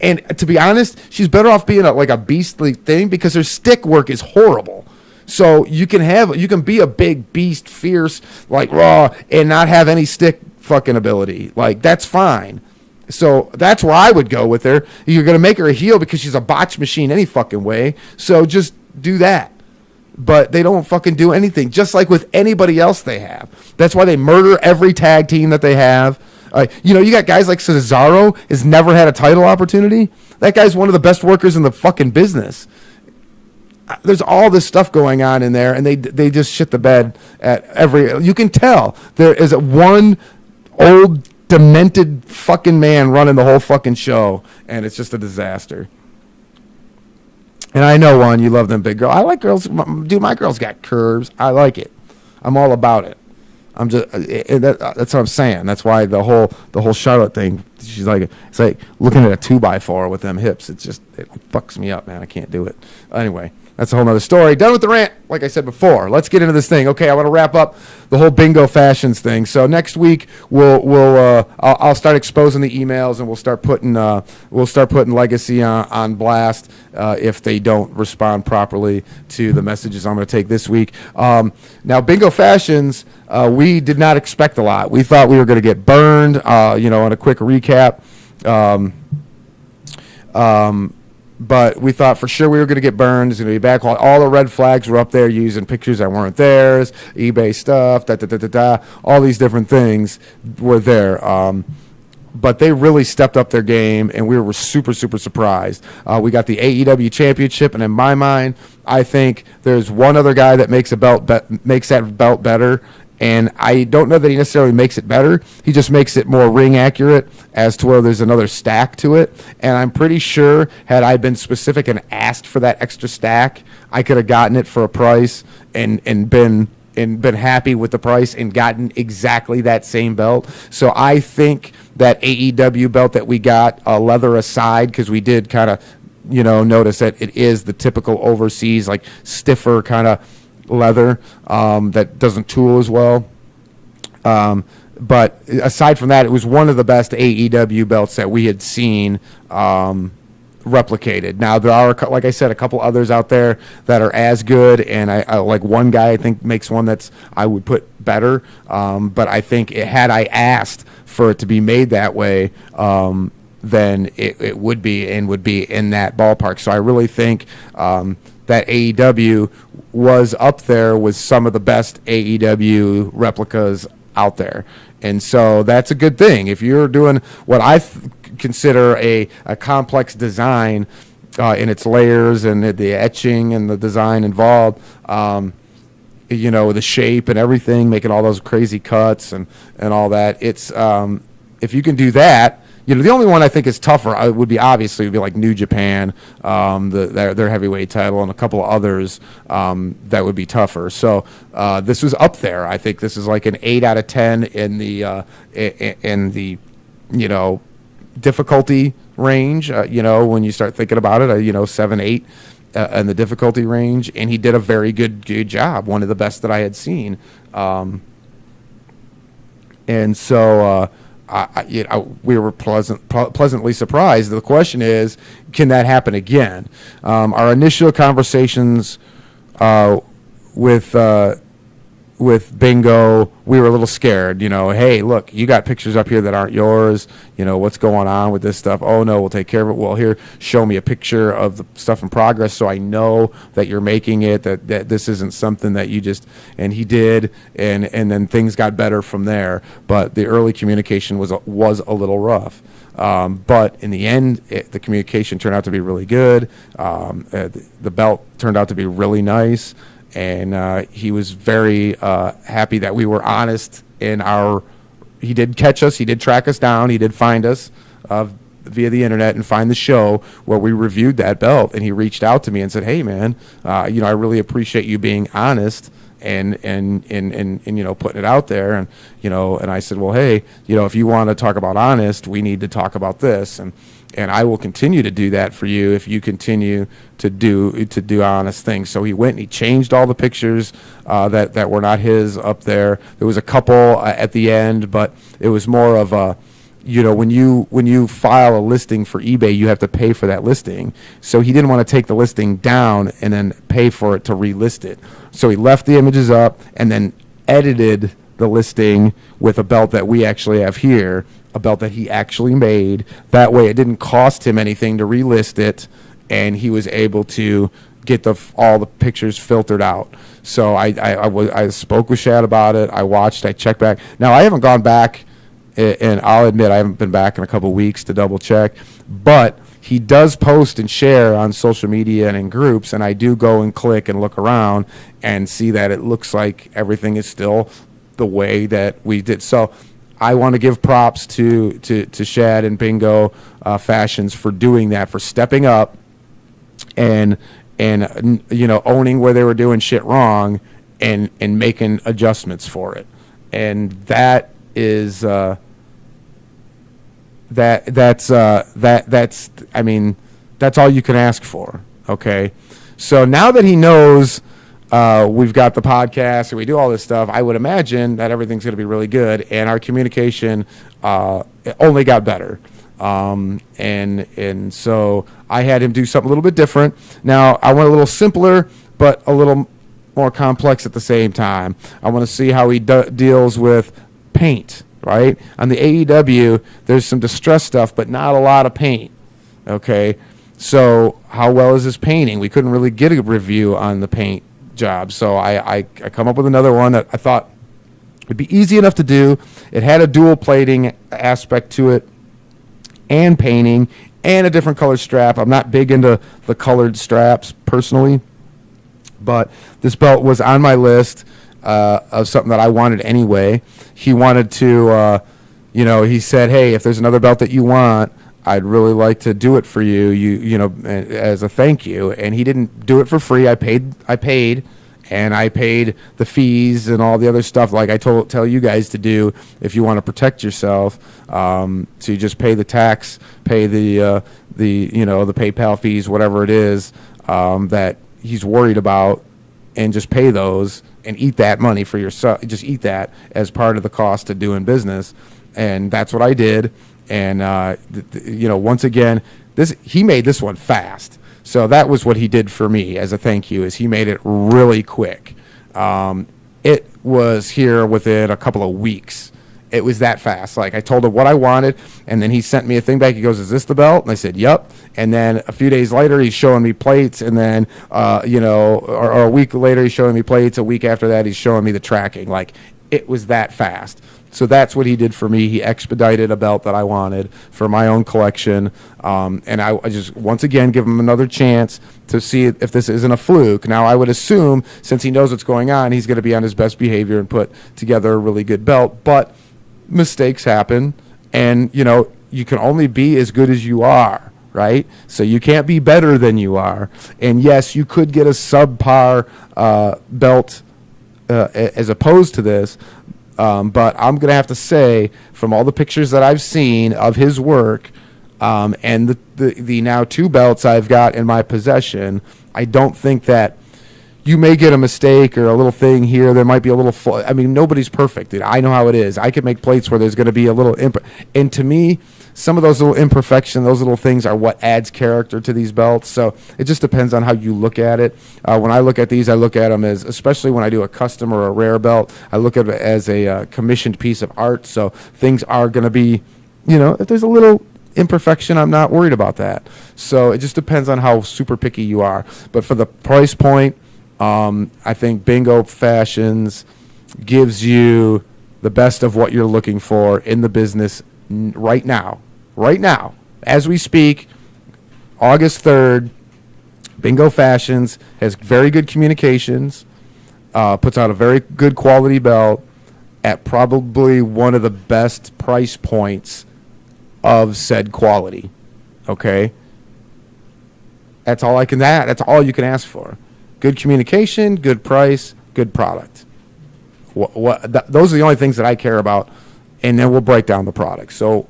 And to be honest, she's better off being a beastly thing, because her stick work is horrible. So you can be a big beast, fierce, like Raw, and not have any stick fucking ability. Like, that's fine. So that's where I would go with her. You're going to make her a heel because she's a botch machine any fucking way. So just do that. But they don't fucking do anything, just like with anybody else they have. That's why they murder every tag team that they have. You know, you got guys like Cesaro has never had a title opportunity. That guy's one of the best workers in the fucking business. There's all this stuff going on in there, and they just shit the bed at every. You can tell there is one old demented fucking man running the whole fucking show, and it's just a disaster. And I know, Juan, you love them big girls. I like girls. Dude, my girl's got curves. I like it. I'm all about it. I'm just that's what I'm saying. That's why the whole Charlotte thing. She's like, it's like looking at a 2x4 with them hips. It fucks me up, man. I can't do it. Anyway, that's a whole nother story. Done with the rant. Like I said before, let's get into this thing. Okay, I want to wrap up the whole Bingo Fashions thing. So next week I'll start exposing the emails, and we'll start putting Legacy on blast if they don't respond properly to the messages I'm going to take this week. Now, Bingo Fashions, we did not expect a lot. We thought we were going to get burned. On a quick recap. But we thought for sure we were going to get burned. It's going to be back. All the red flags were up there using pictures that weren't theirs, eBay stuff, all these different things were there. But they really stepped up their game, and we were super, super surprised. We got the AEW Championship, and in my mind, I think there's one other guy that makes that belt better. And I don't know that he necessarily makes it better. He just makes it more ring accurate as to where there's another stack to it. And I'm pretty sure had I been specific and asked for that extra stack, I could have gotten it for a price and been happy with the price and gotten exactly that same belt. So I think that AEW belt that we got, leather aside, because we did kind of, notice that it is the typical overseas, like stiffer kind of leather that doesn't tool as well. But aside from that, it was one of the best AEW belts that we had seen replicated. Now, there are, like I said, a couple others out there that are as good, and I like one guy I think makes one that's I would put better. But I think had I asked for it to be made that way, then it would be in that ballpark. So I really think that AEW was up there with some of the best AEW replicas out there. And so that's a good thing. If you're doing what I consider a complex design in its layers and the etching and the design involved, the shape and everything, making all those crazy cuts and all that, it's if you can do that, the only one I think is tougher would be obviously like New Japan, their heavyweight title, and a couple of others that would be tougher. So this was up there. I think this is like an 8 out of 10 in the difficulty range. When you start thinking about it, 7, 8 in the difficulty range, and he did a very good job, one of the best that I had seen. And so we were pleasantly surprised. The question is, can that happen again? Our initial conversations with Bingo, we were a little scared. Hey, look, you got pictures up here that aren't yours. What's going on with this stuff? Oh no, we'll take care of it. Well, here, show me a picture of the stuff in progress so I know that you're making it, that this isn't something that you just. And he did, and then things got better from there. But the early communication was a little rough. But in the end, the communication turned out to be really good. The belt turned out to be really nice. And he was very happy that we were honest in he did catch us, he did track us down, he did find us via the internet and find the show where we reviewed that belt. And he reached out to me and said, hey, man, I really appreciate you being honest and putting it out there. And, and I said, well, hey, if you want to talk about honest, we need to talk about this. And I will continue to do that for you if you continue to do honest things. So he went and he changed all the pictures that were not his up there. There was a couple at the end, but it was more of a, when you file a listing for eBay, you have to pay for that listing. So he didn't want to take the listing down and then pay for it to relist it. So he left the images up and then edited the listing with a belt that we actually have here, a belt that he actually made. That way it didn't cost him anything to relist it, and he was able to get all the pictures filtered out. So I spoke with Shad about it. I checked back. Now, I haven't gone back, and I'll admit I haven't been back in a couple weeks to double check, but he does post and share on social media and in groups, and I do go and click and look around and see that it looks like everything is still the way that we did. So I want to give props to Shad and Bingo Fashions for doing that, for stepping up and owning where they were doing shit wrong and making adjustments for it. And that is that's all you can ask for. Okay, so now that he knows we've got the podcast and we do all this stuff, I would imagine that everything's going to be really good, and our communication only got better. And so I had him do something a little bit different. Now, I went a little simpler, but a little more complex at the same time. I want to see how he deals with paint, right? On the AEW, there's some distress stuff, but not a lot of paint, okay? So how well is his painting? We couldn't really get a review on the paint job, so I come up with another one that I thought would be easy enough to do. It had a dual plating aspect to it, and painting, and a different color strap. I'm not big into the colored straps personally, but this belt was on my list of something that I wanted anyway. He wanted to, he said, hey, if there's another belt that you want, I'd really like to do it for you, as a thank you. And he didn't do it for free. I paid, and I paid the fees and all the other stuff like I tell you guys to do if you want to protect yourself. So you just pay the tax, pay the PayPal fees, whatever it is that he's worried about, and just pay those and eat that money for yourself. Just eat that as part of the cost of doing business. And that's what I did. And, once again, he made this one fast. So that was what he did for me as a thank you, is he made it really quick. It was here within a couple of weeks. It was that fast. Like, I told him what I wanted, and then he sent me a thing back. He goes, is this the belt? And I said, yep. And then a few days later, he's showing me plates, and then, or a week later, he's showing me plates. A week after that, he's showing me the tracking. Like, it was that fast. So that's what he did for me. He expedited a belt that I wanted for my own collection. And I just, once again, give him another chance to see if this isn't a fluke. Now, I would assume, since he knows what's going on, he's going to be on his best behavior and put together a really good belt. But mistakes happen. And, you you can only be as good as you are, right? So you can't be better than you are. And yes, you could get a subpar belt as opposed to this. But I'm going to have to say, from all the pictures that I've seen of his work, and the now 2 belts I've got in my possession, I don't think that you may get a mistake or a little thing here. There might be a little I mean, nobody's perfect. I know how it is. I can make plates where there's going to be a little and to me, some of those little imperfections, those little things are what adds character to these belts. So it just depends on how you look at it. When I look at these, I look at them as, especially when I do a custom or a rare belt, I look at it as a commissioned piece of art. So things are going to be, if there's a little imperfection, I'm not worried about that. So it just depends on how super picky you are. But for the price point, I think Bingo Fashions gives you the best of what you're looking for in the business right now, as we speak. August 3rd, Bingo Fashions has very good communications, puts out a very good quality belt at probably one of the best price points of said quality. Okay, that's all that's all you can ask for. Good communication, good price, good product. Those are the only things that I care about. And then we'll break down the product. So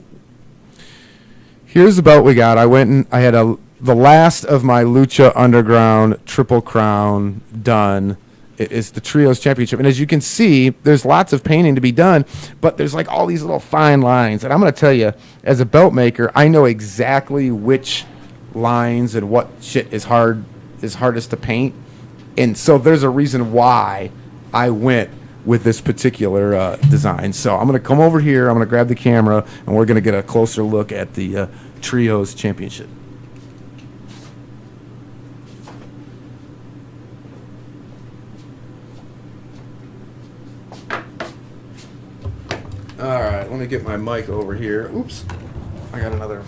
here's the belt we got. I went and I had the last of my Lucha Underground Triple Crown done. It is the Trios Championship. And as you can see, there's lots of painting to be done, but there's like all these little fine lines. And I'm going to tell you, as a belt maker, I know exactly which lines and what shit is hardest to paint. And so there's a reason why I went with this particular design. So I'm going to come over here, I'm going to grab the camera, and we're going to get a closer look at the Trios Championship. All right, let me get my mic over here. Oops, I got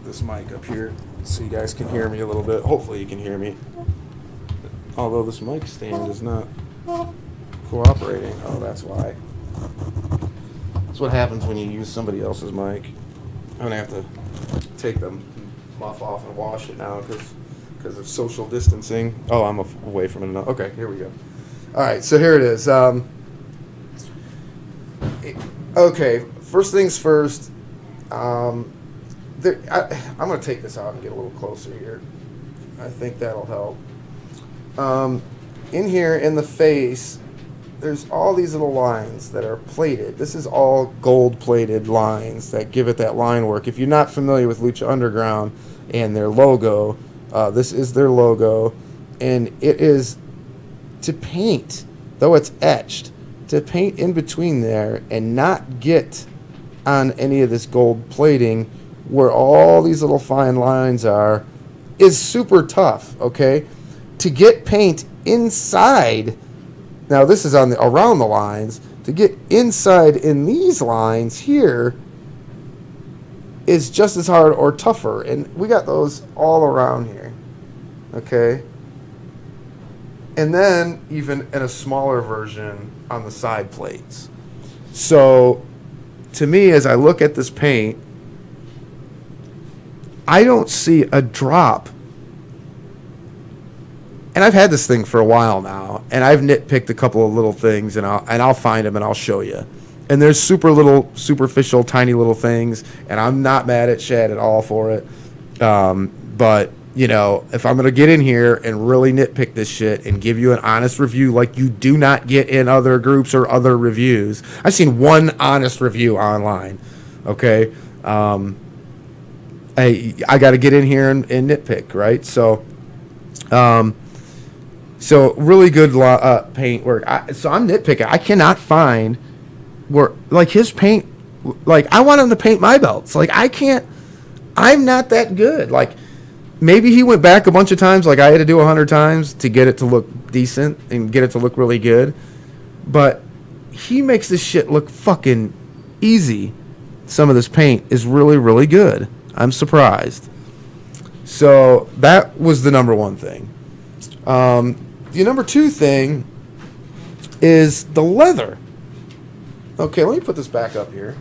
this mic up here so you guys can hear me a little bit. Hopefully you can hear me. Although this mic stand is not cooperating. Oh, that's why. That's what happens when you use somebody else's mic. I'm going to have to take the muff off and wash it now because of social distancing. Oh, I'm away from it now. Okay, here we go. All right, so here it is. Okay, first things first. I'm going to take this out and get a little closer here. I think that'll help. In here, in the face, there's all these little lines that are plated. This is all gold-plated lines that give it that line work. If you're not familiar with Lucha Underground and their logo, this is their logo, and it is to paint, though it's etched, to paint in between there and not get on any of this gold plating where all these little fine lines are is super tough, okay? To get paint inside, now this is around the lines, to get inside in these lines here is just as hard or tougher. And we got those all around here, okay? And then even in a smaller version on the side plates. So to me, as I look at this paint, I don't see a drop. And I've had this thing for a while now, and I've nitpicked a couple of little things, and I'll find them and I'll show you. And there's superficial, tiny little things, and I'm not mad at Shad at all for it. But if I'm gonna get in here and really nitpick this shit and give you an honest review, like you do not get in other groups or other reviews, I've seen one honest review online. Okay, I got to get in here and nitpick, right? So. So really good paint work. So I'm nitpicking. I cannot find where, like, his paint, like, I want him to paint my belts. Like, I can't, I'm not that good. Like, maybe he went back a bunch of times, like I had to do 100 times to get it to look decent and get it to look really good. But he makes this shit look fucking easy. Some of this paint is really, really good. I'm surprised. So that was the number one thing. The number two thing is the leather. Okay, let me put this back up here.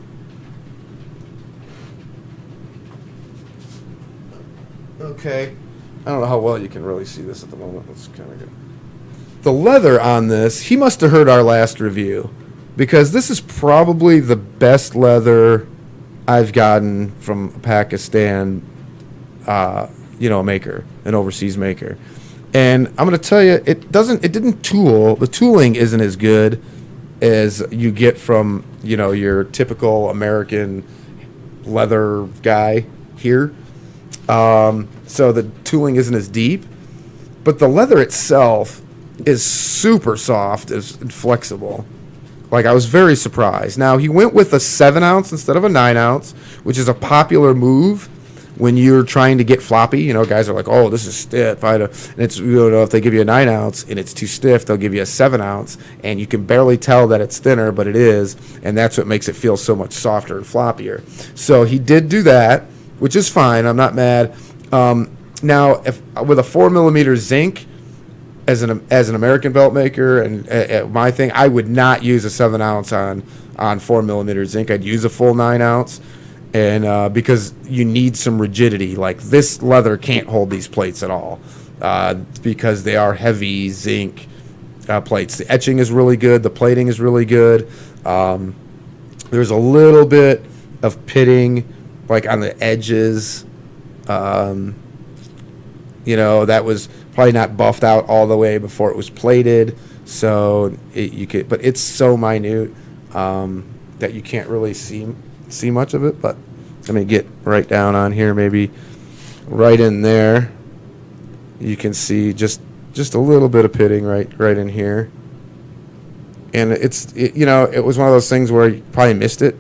okay. I don't know how well you can really see this at the moment. That's kind of good. The leather on this, he must have heard our last review, because this is probably the best leather I've gotten from Pakistan, maker, an overseas maker. And I'm going to tell you, it didn't tool. The tooling isn't as good as you get from, your typical American leather guy here. So the tooling isn't as deep, but the leather itself is super soft and flexible. Like, I was very surprised. Now, he went with a 7-ounce instead of a 9-ounce, which is a popular move when you're trying to get floppy. Guys are like, oh, this is stiff. And it's, if they give you a 9-ounce and it's too stiff, they'll give you a 7-ounce, and you can barely tell that it's thinner, but it is, and that's what makes it feel so much softer and floppier. So he did do that, which is fine. I'm not mad. Now, if with a 4mm zinc, as an American belt maker, and my thing, I would not use a 7-ounce on 4mm zinc. I'd use a full 9-ounce, and because you need some rigidity. Like, this leather can't hold these plates at all, because they are heavy zinc plates. The etching is really good. The plating is really good. There's a little bit of pitting, like on the edges. That was probably not buffed out all the way before it was plated, so but it's so minute that you can't really see much of it. But let me get right down on here, maybe right in there. You can see just a little bit of pitting right in here, and it was one of those things where you probably missed it.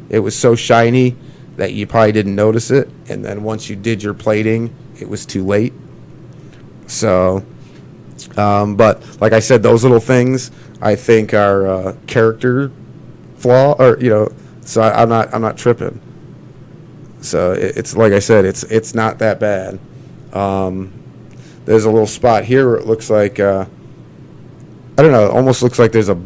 It was so shiny that you probably didn't notice it, and then once you did your plating, it was too late. So, but like I said, those little things I think are character flaw, or so I'm not tripping. So it's like I said, it's not that bad. There's a little spot here where it looks like I don't know, it almost looks like there's a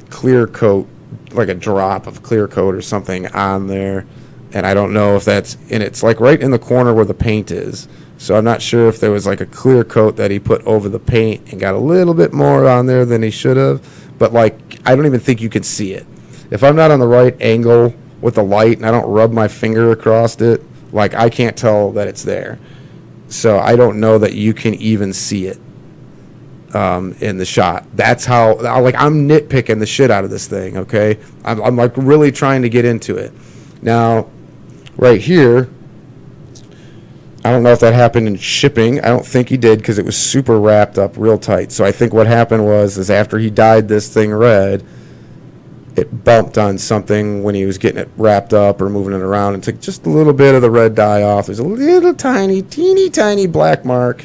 clear coat, like a drop of clear coat or something on there, and I don't know if that's, and it's like right in the corner where the paint is. So I'm not sure if there was like a clear coat that he put over the paint and got a little bit more on there than he should have. But like, I don't even think you can see it. If I'm not on the right angle with the light and I don't rub my finger across it, like, I can't tell that it's there. So I don't know that you can even see it in the shot. That's how, like, I'm nitpicking the shit out of this thing, okay? I'm like really trying to get into it. Now, right here, I don't know if that happened in shipping. I don't think he did, because it was super wrapped up real tight. So I think what happened is after he dyed this thing red, it bumped on something when he was getting it wrapped up or moving it around and took just a little bit of the red dye off. There's a little teeny tiny black mark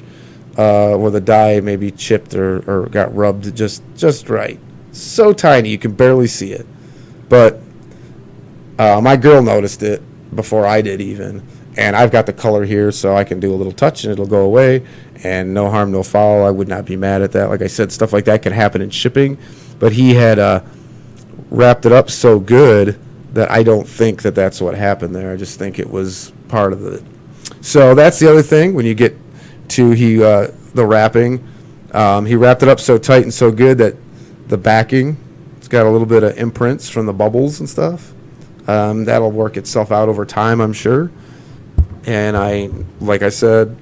where the dye maybe chipped or got rubbed just right. So tiny you can barely see it. But my girl noticed it before I did even. And I've got the color here, so I can do a little touch and it'll go away. And no harm, no foul. I would not be mad at that. Like I said, stuff like that can happen in shipping. But he had wrapped it up so good that I don't think that that's what happened there. I just think it was part of it. So that's the other thing. When you get to the wrapping, he wrapped it up so tight and so good that the backing, it's got a little bit of imprints from the bubbles and stuff. That'll work itself out over time, I'm sure. And like I said,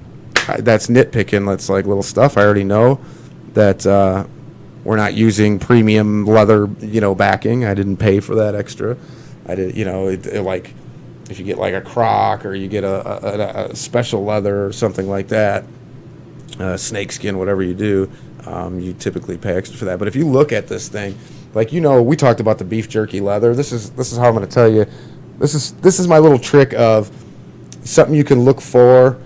that's nitpicking. That's like little stuff. I already know that we're not using premium leather, backing. I didn't pay for that extra. I did, like, if you get like a croc or you get a special leather or something like that, snakeskin, whatever you do, you typically pay extra for that. But if you look at this thing, like, we talked about the beef jerky leather. This is how I'm going to tell you. This is my little trick of something you can look for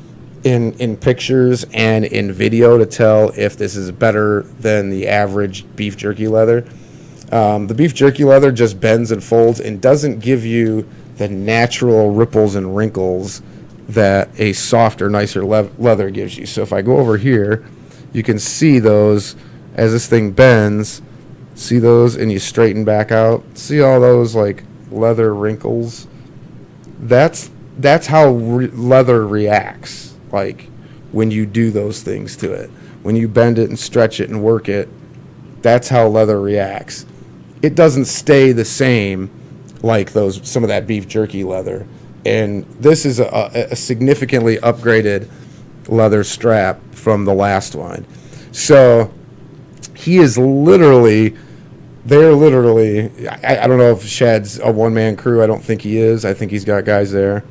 in pictures and in video to tell if this is better than the average beef jerky leather. The beef jerky leather just bends and folds and doesn't give you the natural ripples and wrinkles that a softer, nicer leather gives you. So if I go over here, you can see those as this thing bends. See those, and you straighten back out. See all those like leather wrinkles? That's how leather reacts. Like, when you do those things to it. When you bend it and stretch it and work it, that's how leather reacts. It doesn't stay the same like some of that beef jerky leather. And this is a significantly upgraded leather strap from the last one. So he is literally, I don't know if Shad's a one-man crew. I don't think he is. I think he's got guys there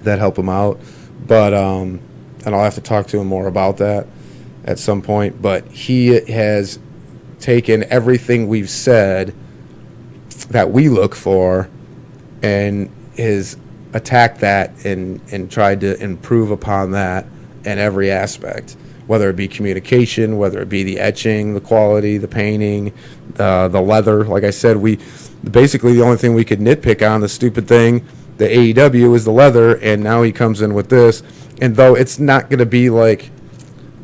that help him out. But, and I'll have to talk to him more about that at some point. But he has taken everything we've said that we look for and has attacked that and tried to improve upon that in every aspect, whether it be communication, whether it be the etching, the quality, the painting, the leather. Like I said, basically the only thing we could nitpick on, the stupid thing, the AEW, is the leather, and now he comes in with this. And though it's not going to be like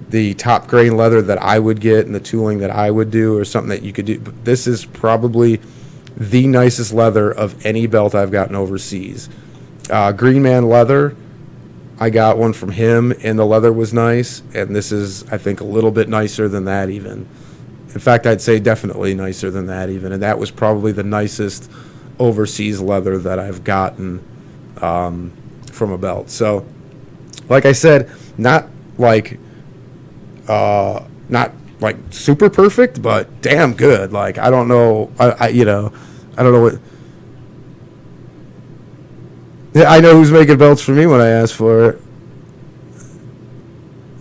the top grain leather that I would get and the tooling that I would do or something that you could do, but this is probably the nicest leather of any belt I've gotten overseas. Green Man Leather, I got one from him, and the leather was nice, and this is, I think, a little bit nicer than that even. In fact, I'd say definitely nicer than that even, and that was probably the nicest overseas leather that I've gotten from a belt. So, like I said, not like super perfect, but damn good. Like, I don't know, I don't know what. I know who's making belts for me when I ask for it.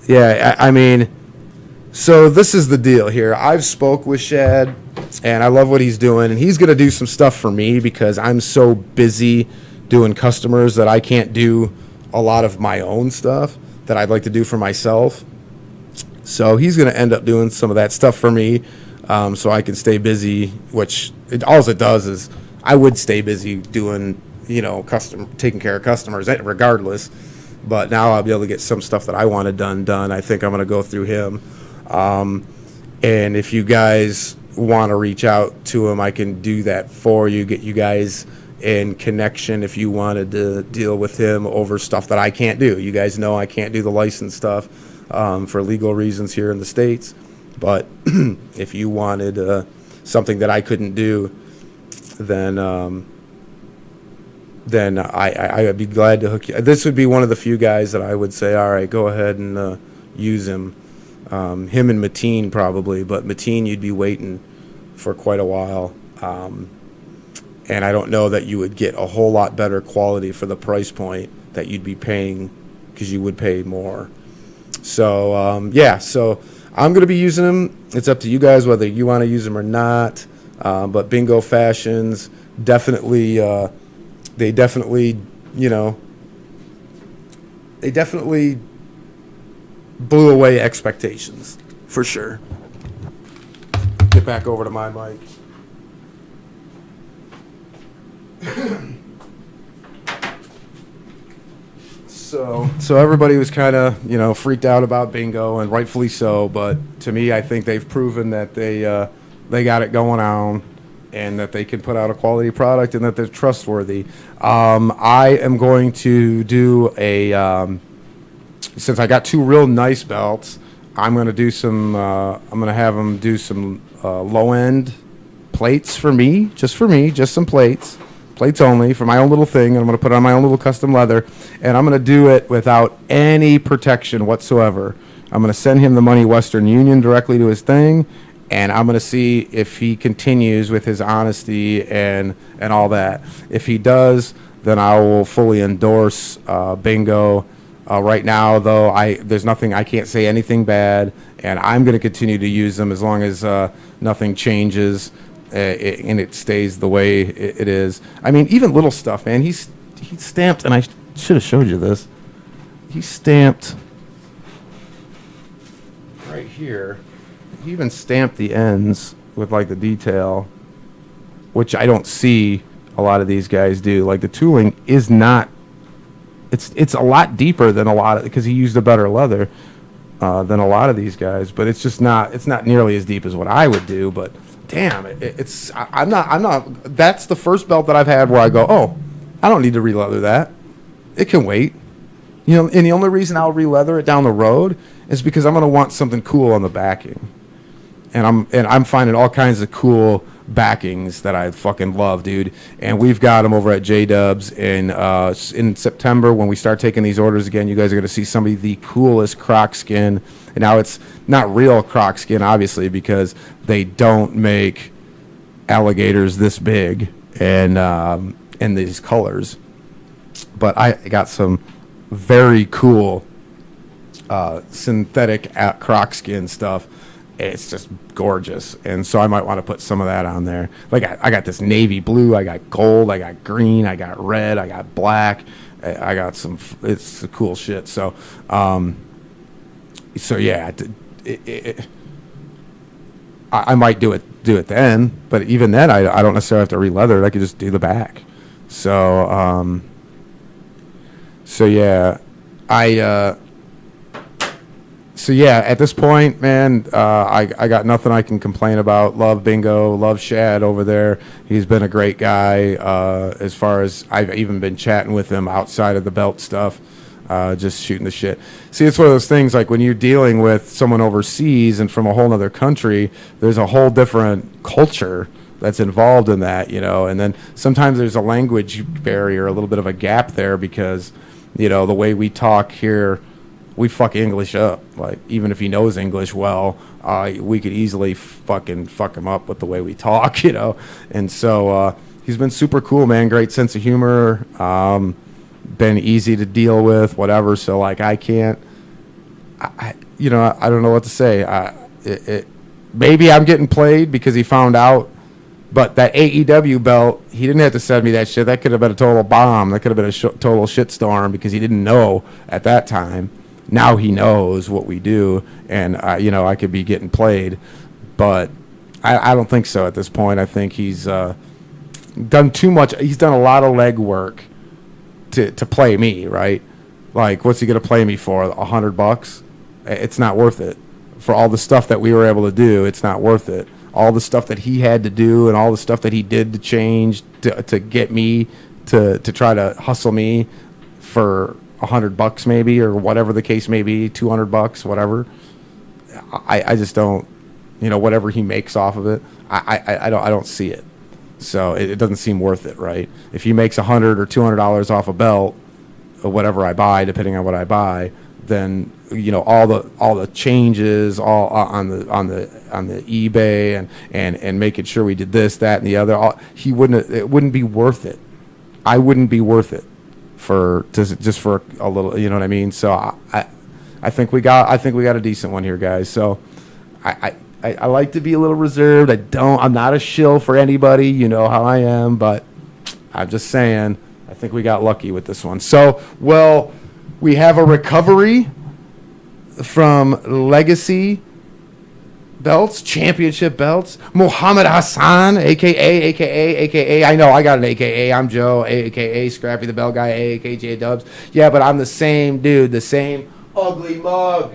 Yeah, I mean, so this is the deal here. I've spoke with Shad, and I love what he's doing, and he's going to do some stuff for me because I'm so busy doing customers that I can't do a lot of my own stuff that I'd like to do for myself. So he's going to end up doing some of that stuff for me so I can stay busy, which all it does is I would stay busy doing, taking care of customers regardless. But now I'll be able to get some stuff that I wanted done. I think I'm going to go through him. And if you guys want to reach out to him, I can do that for you, get you guys in connection if you wanted to deal with him over stuff that I can't do. You guys know I can't do the license stuff for legal reasons here in the States. But if you wanted something that I couldn't do, then I would be glad to hook you. This would be one of the few guys that I would say, all right, go ahead and use him. Him and Mateen probably, but Mateen you'd be waiting for quite a while. And I don't know that you would get a whole lot better quality for the price point that you'd be paying, because you would pay more. So, so I'm going to be using him. It's up to you guys whether you want to use him or not. But Bingo Fashions definitely... They definitely blew away expectations, for sure. Get back over to my mic. So everybody was kind of, freaked out about Bingo, and rightfully so, but to me, I think they've proven that they got it going on, and that they can put out a quality product, and that they're trustworthy. I am going to do since I got two real nice belts, I'm going to do some, I'm going to have them do some low-end plates for me, just some plates only, for my own little thing, and I'm going to put on my own little custom leather, and I'm going to do it without any protection whatsoever. I'm going to send him the money Western Union directly to his thing, and I'm going to see if he continues with his honesty and all that. If he does, then I will fully endorse Bingo. Right now, though, there's nothing, I can't say anything bad, and I'm going to continue to use them as long as nothing changes and it stays the way it is. I mean, even little stuff, man. He stamped, and I should have showed you this. He stamped right here. He even stamped the ends with like the detail, which I don't see a lot of these guys do. Like the tooling is not, it's a lot deeper than a lot of, because he used a better leather than a lot of these guys, but it's just not, it's not nearly as deep as what I would do. But damn, I'm not, that's the first belt that I've had where I go, oh, I don't need to re-leather that. It can wait. You know, and the only reason I'll re-leather it down the road is because I'm gonna want something cool on the backing, and I'm finding all kinds of cool backings that I fucking love, dude. And we've got them over at J Dubs in September when we start taking these orders again. You guys are gonna see some of the coolest croc skin, and now it's not real croc skin, obviously, because they don't make alligators this big and in these colors. But I got some very cool synthetic croc skin stuff. It's just gorgeous, and so I might want to put some of that on there. Like I got this navy blue, I got gold, I got green, I got red, I got black. I got some. It's cool shit. So, yeah, I might do it then. But even then, I don't necessarily have to re-leather it. I could just do the back. So, yeah, So yeah, at this point, man, I got nothing I can complain about. Love Bingo, love Shad over there. He's been a great guy. As far as I've even been chatting with him outside of the belt stuff, just shooting the shit. See, it's one of those things like when you're dealing with someone overseas and from a whole other country, there's a whole different culture that's involved in that, you know. And then sometimes there's a language barrier, a little bit of a gap there because, you know, the way we talk here. We fuck English up. Like, even if he knows English well, we could easily fucking fuck him up with the way we talk, you know. And so he's been super cool, man. Great sense of humor. Been easy to deal with, whatever. So, like, I can't, I don't know what to say. Maybe I'm getting played because he found out. But that AEW belt, he didn't have to send me that shit. That could have been a total bomb. That could have been a total shitstorm because he didn't know at that time. Now he knows what we do, and I could be getting played, but I don't think so at this point. I think he's done too much. He's done a lot of leg work to play me, right? Like, what's he gonna play me for? $100? It's not worth it. For all the stuff that we were able to do, it's not worth it. All the stuff that he had to do, and all the stuff that he did to change to get me to try to hustle me for $100 maybe, or whatever the case may be, $200, whatever. I just don't, whatever he makes off of it, I don't see it. So it doesn't seem worth it, right? If he makes $100 or $200 off a belt, or whatever I buy, depending on what I buy, then all the changes all on the eBay and making sure we did this, that, and the other. It wouldn't be worth it. I wouldn't be worth it. Just for a little, you know what I mean? So I think we got a decent one here, guys. So I like to be a little reserved. I'm not a shill for anybody, you know how I am, but I'm just saying I think we got lucky with this one. So, well, we have a recovery from Legacy belts, championship belts. Muhammad Hassan, aka. I know I got an AKA. I'm Joe, aka Scrappy the Bell Guy, aka J Dubs. Yeah, but I'm the same dude, the same ugly mug.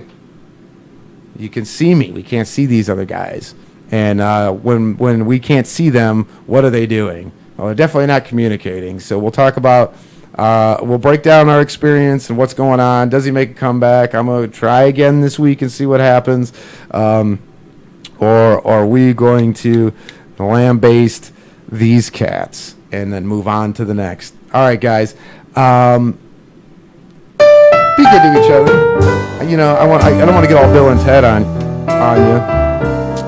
You can see me. We can't see these other guys. And when we can't see them, what are they doing? Well, they're definitely not communicating. So we'll talk about. We'll break down our experience and what's going on. Does he make a comeback? I'm gonna try again this week and see what happens. Or are we going to lambaste these cats and then move on to the next? All right, guys. Be good to each other. I don't want to get all Bill and Ted on you.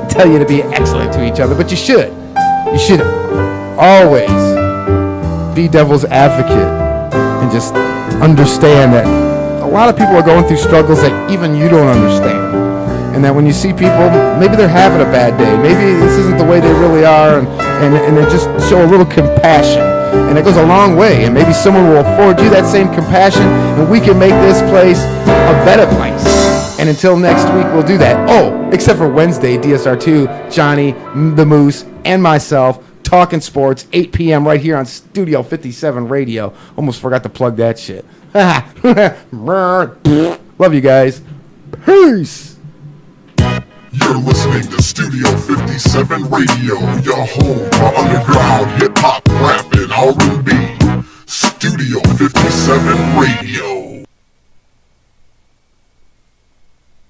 Tell you to be excellent to each other, but you should. You should always be devil's advocate and just understand that a lot of people are going through struggles that even you don't understand. And that when you see people, maybe they're having a bad day. Maybe this isn't the way they really are, and they just show a little compassion. And it goes a long way. And maybe someone will afford you that same compassion, and we can make this place a better place. And until next week, we'll do that. Oh, except for Wednesday, DSR2, Johnny, the Moose, and myself, talking sports, 8 p.m. right here on Studio 57 Radio. Almost forgot to plug that shit. Love you guys. Peace. You're listening to Studio 57 Radio, your home for underground hip-hop, rap, and R&B. Studio 57 Radio.